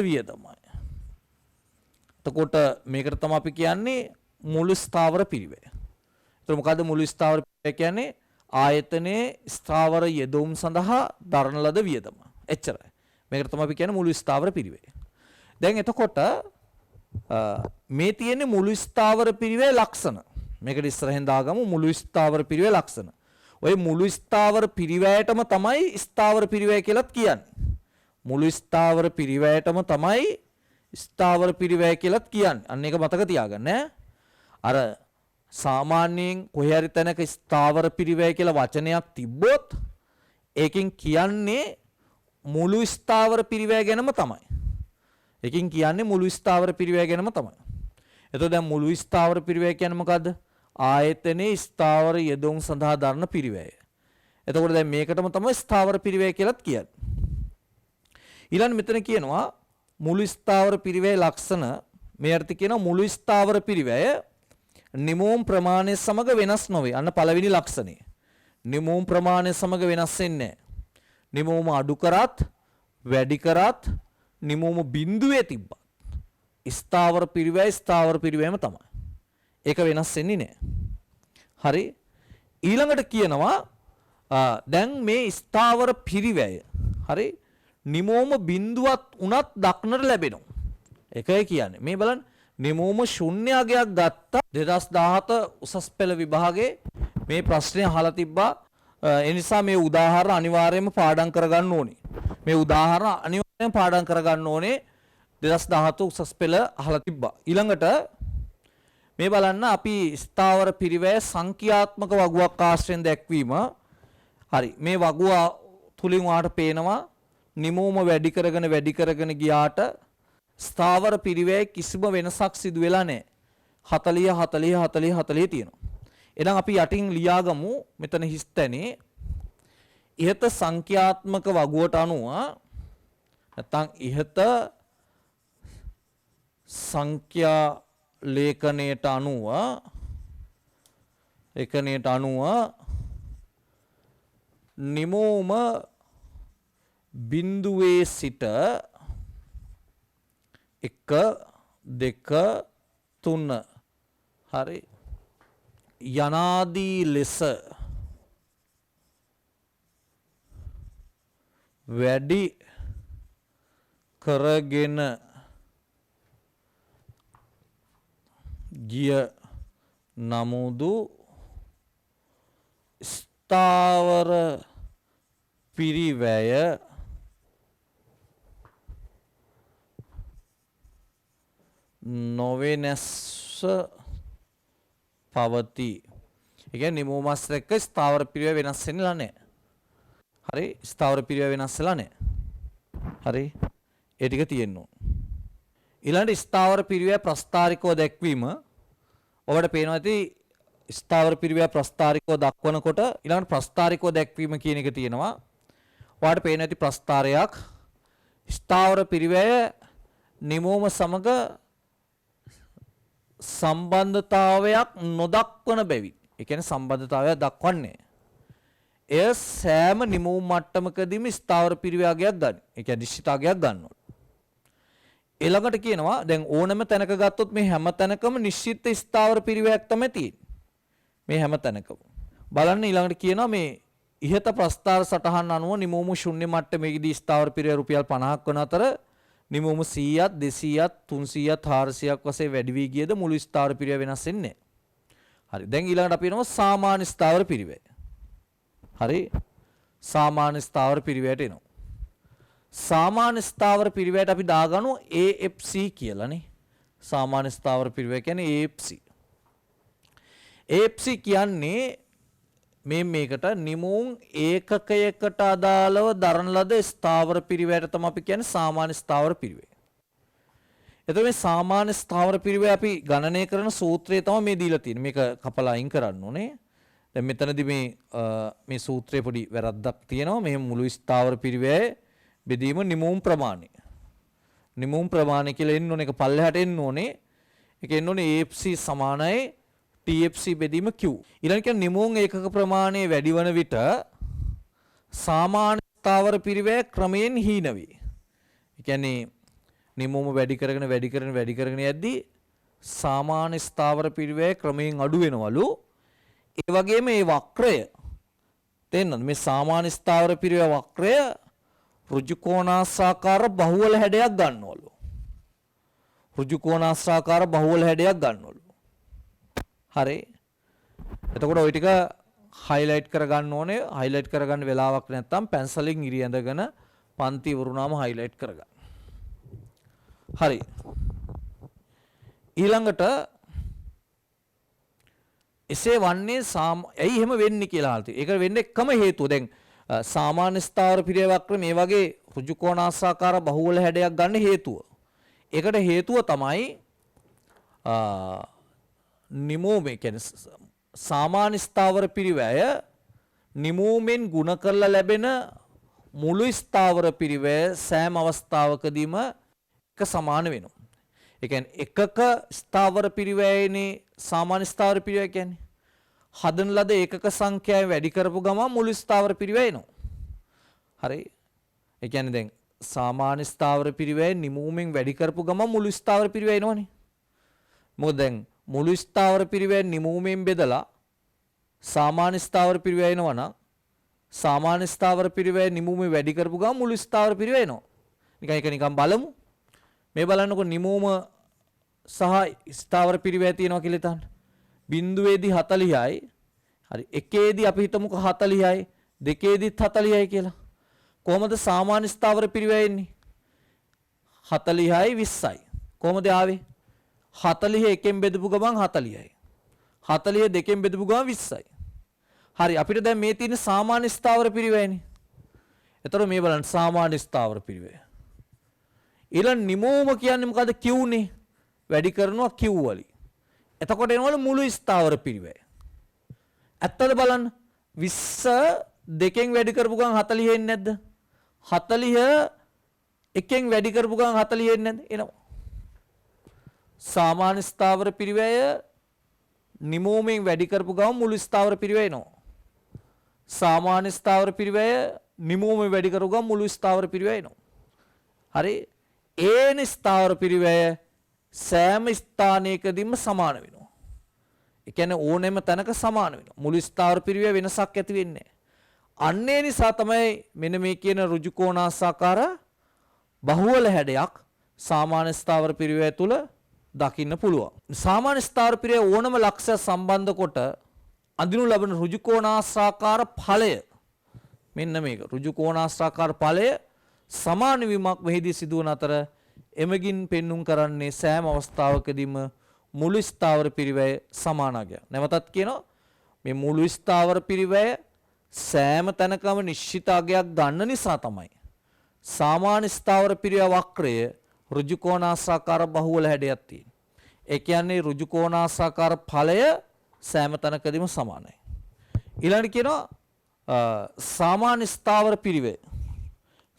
Speaker 2: වියදමයි. එතකොට මේකට තමයි අපි කියන්නේ මුළු ස්ථාවර පිරිවැය. එතකොට මොකද්ද මුළු ස්ථාවර පිරිවැය කියන්නේ? ආයතනයේ ස්ථාවර යෙදවුම් සඳහා දරන ලද වියදම. එච්චරයි. මේකට තමයි අපි කියන්නේ මුළු ස්ථාවර පිරිවැය. දැන් එතකොට මේ තියෙන්නේ මුළු ස්ථාවර පිරිවැය ලක්ෂණ. මේකට ඉස්සරහෙන් දාගමු මුළු ස්ථාවර පිරිවැය ලක්ෂණ. ඔය මුළු ස්ථාවර පිරිවැයටම තමයි ස්ථාවර පිරිවැය කියලාත් කියන්නේ. මුළු ස්ථාවර පිරිවැයටම තමයි ස්ථාවර පිරිවැය කියලාත් කියන්නේ. අන්න ඒක මතක තියාගන්න ඈ. අර සාමාන්‍යයෙන් කොහේ හරි තැනක ස්ථාවර පිරිවැය කියලා වචනයක් තිබ්බොත් ඒකෙන් කියන්නේ මුළු ස්ථාවර පිරිවැය ගැනම තමයි. ඒකෙන් කියන්නේ මුළු ස්ථාවර පිරිවැය ගැනම තමයි. එතකොට දැන් මුළු ස්ථාවර පිරිවැය කියන්නේ මොකද්ද? ආයතනයේ ස්ථාවර යෙදවුම් සඳහා දරන පිරිවැය. එතකොට දැන් මේකටම තමයි ස්ථාවර පිරිවැය කියලාත් කියන්නේ. ඊළඟ මෙතන කියනවා මුළු ස්ථාවර පිරිවැය ලක්ෂණ මේ අර්ථය කියනවා මුළු ස්ථාවර පිරිවැය නිමෝම් ප්‍රමාණය සමග වෙනස් නොවේ. අන්න පළවෙනි ලක්ෂණය. නිමෝම් ප්‍රමාණය සමග වෙනස් වෙන්නේ නැහැ. නිමෝම අඩු කරත් වැඩි කරත් නිමෝම බිඳුවේ තිබ්බත් ස්ථාවර පිරිවැය ස්ථාවර පිරිවැයම තමයි. ඒක වෙනස් වෙන්නේ නැහැ. හරි. ඊළඟට කියනවා දැන් මේ ස්ථාවර පිරිවැය හරි නිමෝම බිඳුවත් උනත් දක්නට ලැබෙනවා. ඒකයි කියන්නේ. මේ බලන්න නිමෝම ශුන්‍ය අගයක් ගත්තා 2017 උසස් පෙළ විභාගයේ මේ ප්‍රශ්නය අහලා තිබ්බා. ඒ නිසා මේ උදාහරණ අනිවාර්යයෙන්ම පාඩම් කරගන්න ඕනේ. මේ උදාහරණ අනිවාර්යයෙන්ම පාඩම් කරගන්න ඕනේ. 2017 උසස් පෙළ අහලා තිබ්බා. ඊළඟට මේ බලන්න අපි ස්ථාවර පිරිවැය සංඛ්‍යාත්මක වගුවක් ආශ්‍රයෙන් දැක්වීම. හරි. මේ වගුව තුලින් වාට පේනවා නිමෝම වැඩි කරගෙන ගියාට ස්ථාවර පිරිවැය කිසිම වෙනසක් සිදු වෙලා නැහැ. 40 තියෙනවා. එහෙනම් අපි යටින් ලියාගමු මෙතන හිස්තැනේ ඉහත සංඛ්‍යාත්මක වගුවට අනුව නැත්නම් ඉහත සංඛ්‍යා ලේඛනයට අනුව නිමෝම බිඳුවේ සිට 1 2 3 හරි යනාදී ලෙස වැඩි කරගෙන ගිය නමුදු ස්ථාවර පිරිවැය නොවෙනස්ව පවතී. ඒ කියන්නේ නිමෝමස් එක්ක ස්ථාවර පිරිවැය වෙනස් වෙන්නේ නැහැ. හරි ස්ථාවර පිරිවැය වෙනස් වෙලා නැහැ. හරි ඒ ටික තියෙන්න ඕන. ඊළඟට ස්ථාවර පිරිවැය ප්‍රස්ථාරිකව දැක්වීම. ඔබට පේනවා ඇති ස්ථාවර පිරිවැය ප්‍රස්ථාරිකව දක්වනකොට ඊළඟට ප්‍රස්ථාරිකව දැක්වීම කියන එක තියෙනවා. ඔයාලට පේනවා ඇති ප්‍රස්ථාරයක් ස්ථාවර පිරිවැය නිමෝම සමග සම්බන්ධතාවයක් නොදක්වන බැවින්. ඒ කියන්නේ සම්බන්ධතාවයක් දක්වන්නේ. එය සෑම නිමෝම මට්ටමකදීම ස්ථාවර පිරිවැයයක් ගන්න. ඒ කියන්නේ නිශ්චිතාගයක් ගන්නවා. ඊළඟට කියනවා දැන් ඕනම තැනක ගත්තොත් මේ හැම තැනකම නිශ්චිත ස්ථාවර පිරිවැයක් තමයි තියෙන්නේ. මේ හැම තැනකම. බලන්න ඊළඟට කියනවා මේ ඉහත ප්‍රස්ථාර සටහන් අනුව නිමෝම ශුන්‍ය මට්ටමේදී ස්ථාවර පිරිවැය රුපියල් 50ක් වන අතර නිමෝම 100ත් 200ත් 300ත් 400ක් වශයෙන් වැඩි වී ගියද මුළු ස්ථාවර පිරිවැය වෙනස් වෙන්නේ නැහැ. හරි. දැන් ඊළඟට අපි එනවා සාමාන්‍ය ස්ථාවර පිරිවැය. හරි. සාමාන්‍ය ස්ථාවර පිරිවැයට එනවා. සාමාන්‍ය ස්ථාවර පිරිවැයට අපි දාගනු AFC කියලානේ. සාමාන්‍ය ස්ථාවර පිරිවැය කියන්නේ AFC. AFC කියන්නේ මේකට නිමෝන් ඒකකයකට අදාළව දරන ලද ස්ථාවර පිරිවැයට තමයි අපි කියන්නේ සාමාන්‍ය ස්ථාවර පිරිවැය. එතකොට මේ සාමාන්‍ය ස්ථාවර පිරිවැය අපි ගණනය කරන සූත්‍රය තමයි මේ දීලා තියෙන්නේ. මේක කපලා අයින් කරන්න ඕනේ. දැන් මෙතනදී මේ සූත්‍රයේ පොඩි වැරද්දක් තියෙනවා. මේ මුළු ස්ථාවර පිරිවැය බෙදීම නිමෝම් ප්‍රමාණය. නිමෝම් ප්‍රමාණය කියලා එන්න ඕනේ. ඒක පල්ලෙහාට එන්න ඕනේ. ඒක එන්න ඕනේ AFC සමානයි TFC බෙදීම Q. ඊළඟ කියන්නේ නිමෝම් ඒකක ප්‍රමාණය වැඩි වන විට සාමාන්‍ය ස්ථාවර පිරිවැය ක්‍රමයෙන් හීන වේ. ඒ කියන්නේ නිමෝම වැඩි කරගෙන යද්දී සාමාන්‍ය ස්ථාවර පිරිවැය ක්‍රමයෙන් අඩු වෙනවලු. ඒ වගේම මේ වක්‍රය තේන්නද මේ සාමාන්‍ය ස්ථාවර පිරිවැය වක්‍රය ඍජු කෝණාසාකාර බහුවල හැඩයක් ගන්නවලු. ඍජු කෝණාසාකාර බහුවල හැඩයක් ගන්නවලු. හරි. එතකොට ওই ටික highlight කරගන්න ඕනේ. highlight කරගන්න වෙලාවක් නැත්තම් පැන්සලෙන් ඉරි ඇඳගෙන පන්ති වරුණාම highlight කරගන්න. හරි. ඊළඟට එසේ වන්නේ ඇයි එහෙම වෙන්නේ කියලා අහලා තියෙනවා. ඒක වෙන්නේ එකම හේතුව. දැන් සාමාන්‍ය ස්ථාවර පිරිවැය වක්‍ර මේ වගේ ඍජු කෝණාසාකාර බහුවල හැඩයක් ගන්න හේතුව. ඒකට හේතුව තමයි නිමෝමේ කියන්නේ සාමාන්‍ය ස්ථාවර පිරිවැය නිමෝමෙන් ගුණ කරලා ලැබෙන මුළු ස්ථාවර පිරිවැය සෑම අවස්ථාවකදීම එක සමාන වෙනවා. ඒ කියන්නේ එකක ස්ථාවර පිරිවැයනේ සාමාන්‍ය ස්ථාවර පිරිවැය කියන්නේ. හදන ලද ඒකක සංඛ්‍යාව වැඩි කරපු ගමන් මුළු ස්ථාවර පිරිවැය එනවා. හරි. ඒ කියන්නේ දැන් සාමාන්‍ය ස්ථාවර පිරිවැය නිමූමෙන් වැඩි කරපු ගමන් මුළු ස්ථාවර පිරිවැය එනවනේ. මොකද දැන් මුළු ස්ථාවර පිරිවැය නිමූමෙන් බෙදලා සාමාන්‍ය ස්ථාවර පිරිවැය එනවා නම් සාමාන්‍ය ස්ථාවර පිරිවැය නිමූමෙන් වැඩි කරපු ගමන් මුළු ස්ථාවර පිරිවැය එනවා. නිකන් බලමු. මේ බලන්නකො නිමූම සහ ස්ථාවර පිරිවැය තියෙනවා කියලා හිතන්න. බිඳුවේදී 40යි. හරි එකේදී අපි හිතමුකෝ 40යි දෙකේදීත් 40යි කියලා. කොහොමද සාමාන්‍ය ස්ථාවර පිරිවැය එන්නේ? 40යි 20යි. කොහොමද ආවේ? 40 එකෙන් බෙදපු ගමන් 40යි. 40 දෙකෙන් බෙදපු ගමන් 20යි. හරි අපිට දැන් මේ තියෙන සාමාන්‍ය ස්ථාවර පිරිවැයනේ. එතකොට මේ බලන්න සාමාන්‍ය ස්ථාවර පිරිවැය. ඊළඟ නිමෝම කියන්නේ මොකද්ද? Q නේ. වැඩි කරනවා Q වලින්. එතකොට එනවලු මුළු ස්ථාවර පිරිවැය. ඇත්තද බලන්න 20 දෙකෙන් වැඩි කරපු ගමන් 40 එන්නේ නැද්ද? 40 එකෙන් වැඩි කරපු ගමන් 40 එන්නේ නැද්ද? එනවා. සාමාන්‍ය ස්ථාවර පිරිවැය නිමෝමෙන් වැඩි කරපු ගමන් මුළු ස්ථාවර පිරිවැය එනවා. සාමාන්‍ය ස්ථාවර පිරිවැය නිමෝමෙන් වැඩි කරපු ගමන් මුළු ස්ථාවර පිරිවැය එනවා. හරි ඒන ස්ථාවර පිරිවැය සෑම ස්ථානයකදීම සමාන වෙනවා. ඒ කියන්නේ ඕනෑම තැනක සමාන වෙනවා. මුළු ස්ථාවර පිරිවැය වෙනසක් ඇති වෙන්නේ නැහැ. අන්නේ නිසා තමයි මෙන්න මේ කියන ඍජු කෝණාසාකාර බහුවල හැඩයක් සාමාන්‍ය ස්ථාවර පිරිවැය තුල දකින්න පුළුවන්. සාමාන්‍ය ස්ථාවර පිරිවැය ඕනම ලක්ෂ්‍ය සම්බන්ධ කොට අඳිනු ලබන ඍජු කෝණාසාකාර ඵලය මෙන්න මේක. ඍජු කෝණාසාකාර ඵලය සමාන වීමක් මෙහිදී සිදුවන අතර එමගින් පෙන්눔 කරන්නේ සෑම අවස්ථාවකදීම මුළු ස්ථාවර පිරිවැය සමානගය. නැවතත් කියනවා මේ මුළු ස්ථාවර පිරිවැය සෑම තැනකම නිශ්චිත අගයක් ගන්න නිසා තමයි සාමාන්‍ය ස්ථාවර පිරිවැය වක්‍රය ඍජු කෝණාසාකාර බහුවල හැඩයක් තියෙන්නේ. ඒ කියන්නේ ඍජු කෝණාසාකාර ඵලය සෑම තැනකදීම සමානයි. ඊළඟට කියනවා සාමාන්‍ය ස්ථාවර පිරිවැය.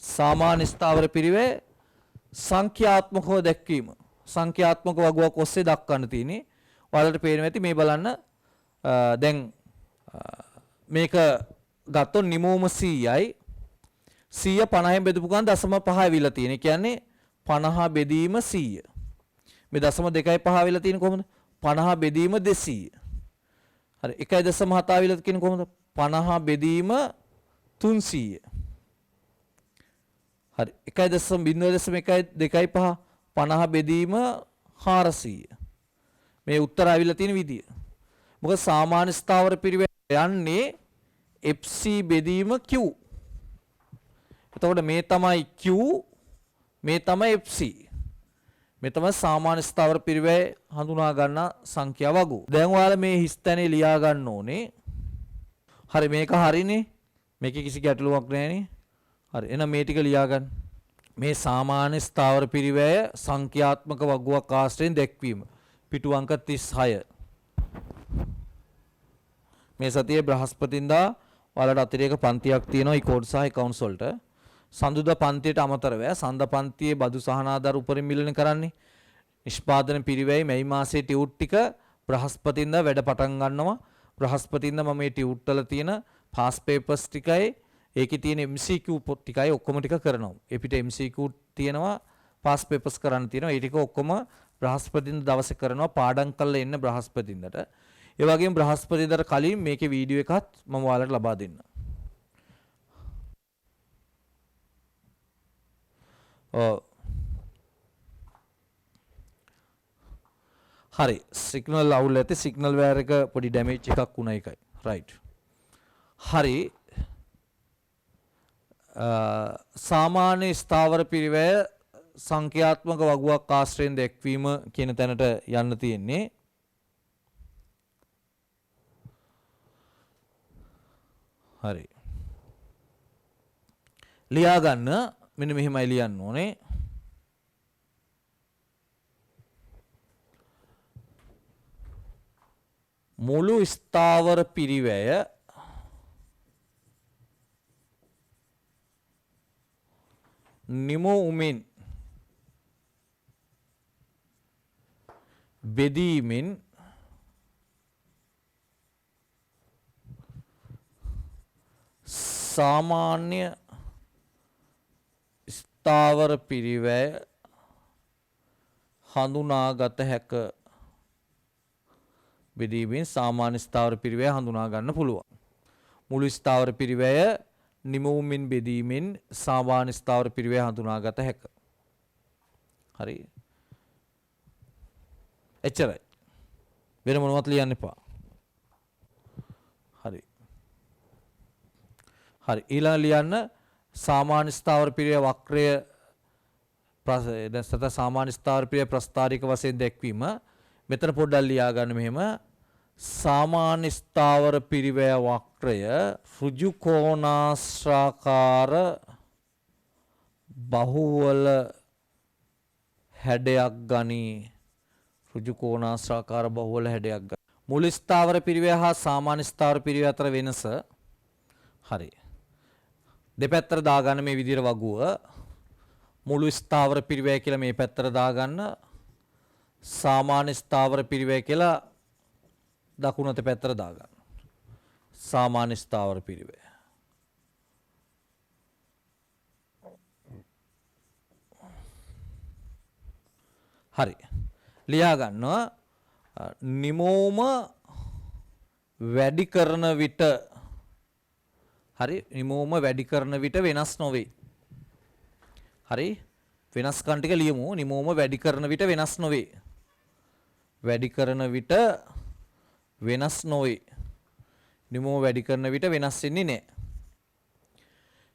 Speaker 2: සාමාන්‍ය ස්ථාවර පිරිවැය සංඛ්‍යාත්මකව දැක්වීම. සංඛ්‍යාත්මක වගුවක් ඔස්සේ දක්වන්න තියෙන්නේ. ඔයාලට පේනවා ඇති මේ බලන්න දැන් මේක ගත්තොත් නිමෝම 100යි 100 50න් බෙදපු ගමන් 0.5 ඇවිල්ලා තියෙන. ඒ කියන්නේ 50 බෙදීම 100. මේ 0.25 ඇවිල්ලා තියෙන්නේ කොහොමද? 50 බෙදීම 200. හරි 1.7 ඇවිල්ලා තියෙන්නේ කොහොමද? 50 බෙදීම 300. හරි 1.0.125 50 බෙදීම 400. මේ උත්තර ආවිල්ලා තියෙන විදිය. මොකද සාමාන්‍ය ස්ථාවර පිරිවැය යන්නේ FC බෙදීම Q. එතකොට මේ තමයි Q මේ තමයි FC. මේ තමයි සාමාන්‍ය ස්ථාවර පිරිවැය හඳුනා ගන්න සංඛ්‍යා වගු. දැන් ඔයාලා මේ හිස්තැනේ ලියා ගන්න ඕනේ. හරි මේක හරිනේ. මේකේ කිසි ගැටලුවක් නැහැනේ. හරි එහෙනම් මේ ටික ලියා ගන්න. මේ සාමාන්‍ය ස්ථාවර පිරිවැය සංඛ්‍යාත්මක වගුවක් ආශ්‍රයෙන් දැක්වීම. පිටු අංක 36. මේ සතියේ බ්‍රහස්පතින්දා ඔයාලට අතිරේක පන්තියක් තියෙනවා ඉකෝඩ් සහ accounts වලට. සඳුදා පන්තියට අමතරව සඳ පන්තියේ බදු සහනාධාර උපරිම මිලන කරන්නේ. නිෂ්පාදන පිරිවැය මේ මාසයේ ටියුට් ටික බ්‍රහස්පතින්දා වැඩ පටන් ගන්නවා. බ්‍රහස්පතින්දා මම මේ ටියුට් වල තියෙන පාස් පේපර්ස් ටිකයි ඒකේ තියෙන MCQ පොත් ටිකයි ඔක්කොම ටික කරනවා. ඒ පිට MCQ තියෙනවා පාස් පේපර්ස් කරන්න තියෙනවා. ඒ ටික ඔක්කොම බ්‍රහස්පතින්දා දවසේ කරනවා. පාඩම් කරලා එන්න බ්‍රහස්පතින්දාට. ඒ වගේම බ්‍රහස්පතින්දාට කලින් මේකේ වීඩියෝ එකත් මම ඔයාලට ලබා දෙන්නම්. හරි සිග්නල් අවුල් ඇති සිග්නල් වයර් එක පොඩි ඩැමේජ් එකක් වුණා එකයි. රයිට්. හරි සාමාන්‍ය ස්ථාවර පිරිවැය සංඛ්‍යාත්මක වගුවක් ආශ්‍රයෙන් දැක්වීම කියන තැනට යන්න තියෙන්නේ. හරි. ලියා ගන්න මෙන්න මෙහෙමයි ලියන්න ඕනේ. මුළු ස්ථාවර පිරිවැය නිමෝමෙන් බෙදීමෙන් සාමාන්‍ය ස්ථාවර පිරිවැය හඳුනාගත හැක බෙදීමෙන් සාමාන්‍ය ස්ථාවර පිරිවැය හඳුනා ගන්න පුළුවන්. මුළු ස්ථාවර පිරිවැය නිමවුමින් බෙදීමෙන් සාමාන්‍ය ස්ථාවර පිරිවැය හඳුනාගත හැක. හරි. එච්චරයි. වෙන මොනවත් ලියන්න එපා. හරි. හරි. ඊළඟ ලියන්න සාමාන්‍ය ස්ථාවර පිරිවැය වක්‍රය දැන් සාමාන්‍ය ස්ථාවර පිරිවැය ප්‍රස්ථාරික වශයෙන් දැක්වීම. මෙතන පොඩ්ඩක් ලියා ගන්න මෙහෙම. සාමාන්‍ය ස්ථාවර පිරිවැය වක්‍රය ඍජු කෝණාශ්‍රාකාර බහුවල හැඩයක් ගනී. ඍජු කෝණාශ්‍රාකාර බහුවල හැඩයක් ගනී. මුළු ස්ථාවර පිරිවැය හා සාමාන්‍ය ස්ථාවර පිරිවැය අතර වෙනස. හරි. දෙපැත්තට දාගන්න මේ විදිහට වගුව. මුළු ස්ථාවර පිරිවැය කියලා මේ පැත්තට දාගන්න. සාමාන්‍ය ස්ථාවර පිරිවැය කියලා දකුණත පැත්තට දාගන්න. සාමාන්‍ය ස්ථාවර පිරිවැය. හරි. ලියා ගන්නවා නිමෝම වැඩි කරන විට හරි නිමෝම වැඩි කරන විට වෙනස් නොවේ. හරි වෙනස්කම් ටික ලියමු. නිමෝම වැඩි කරන විට වෙනස් නොවේ. වැඩි කරන විට වෙනස් නොවේ. නිමෝම වැඩි කරන විට වෙනස් වෙන්නේ නැහැ.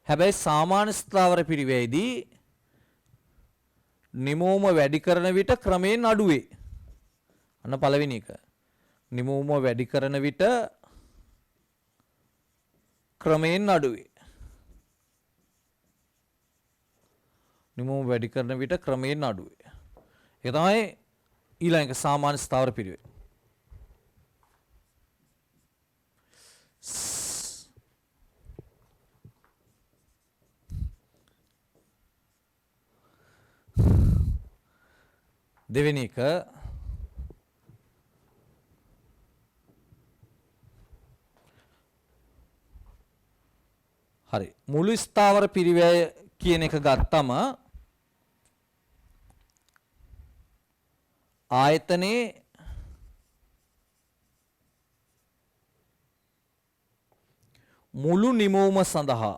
Speaker 2: හැබැයි සාමාන්‍ය ස්ථාවර පිරිවැයේදී නිමෝම වැඩි කරන විට ක්‍රමයෙන් අඩු වේ. අන්න පළවෙනි එක. නිමෝම වැඩි කරන විට ක්‍රමයෙන් අඩු වේ. නිමෝම වැඩි කරන විට ක්‍රමයෙන් අඩු වේ. ඒක තමයි ඊළඟ සාමාන්‍ය ස්ථාවර පිරිවැය. දෙවෙනි එක හරි මුළු ස්ථාවර පිරිවැය කියන එක ගත්තම ආයතනයේ මුළු නිමවුම සඳහා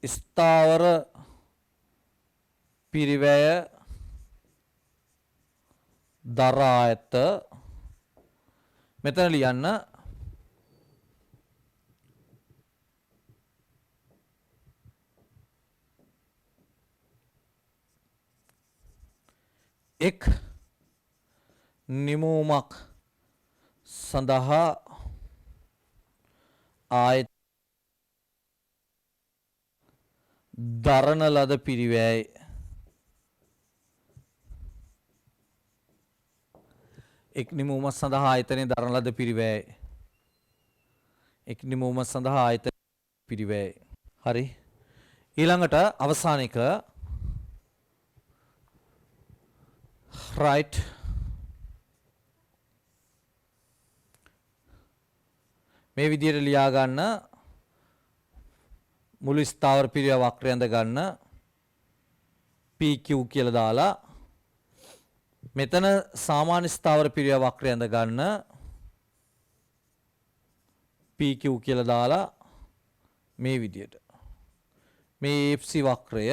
Speaker 2: ස්ථාවර පිරිවැය දරා ඇත. මෙතන ලියන්න එක් නිමවුමක් සඳහා ආයත දරන ලද පිරිවැය එක් නිමවුමක් සඳහා ආයතනයේ දරන ලද පිරිවැය එක් නිමවුමක් සඳහා ආයතන පිරිවැය. හරි. ඊළඟට අවසාන එක right මේ විදිහට ලියා ගන්න මුළු ස්ථාවර පිරිවැය වක්‍රය ඇඳ ගන්න PQ කියලා දාලා මෙතන සාමාන්‍ය ස්ථාවර පිරිවැය වක්‍රය ඇඳ ගන්න PQ කියලා දාලා මේ විදිහට මේ AFC වක්‍රය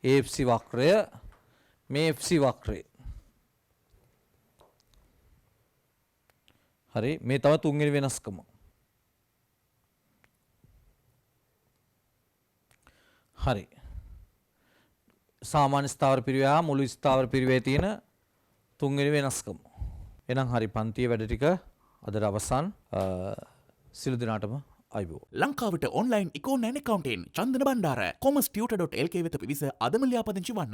Speaker 2: AFC වක්‍රය මේ FC වක්‍රය. හරි මේ තමයි තුන්වෙනි වෙනස්කම. හරි. සාමාන්‍ය ස්ථාවර පිරිවැය හා මුළු ස්ථාවර පිරිවැයේ තියෙන තුන්වෙනි වෙනස්කම. එහෙනම් හරි පන්තියේ වැඩ ටික අදට අවසන්. සියලු දෙනාටම අයිබෝ.
Speaker 1: ලංකාවට ඔන්ලයින් ඉකෝනෑන් එකකවන්ටෙන් චන්දන බණ්ඩාර කොමස් ටියුටර්.lk වෙත පිවිස අදම ලියාපදිංචි වන්න.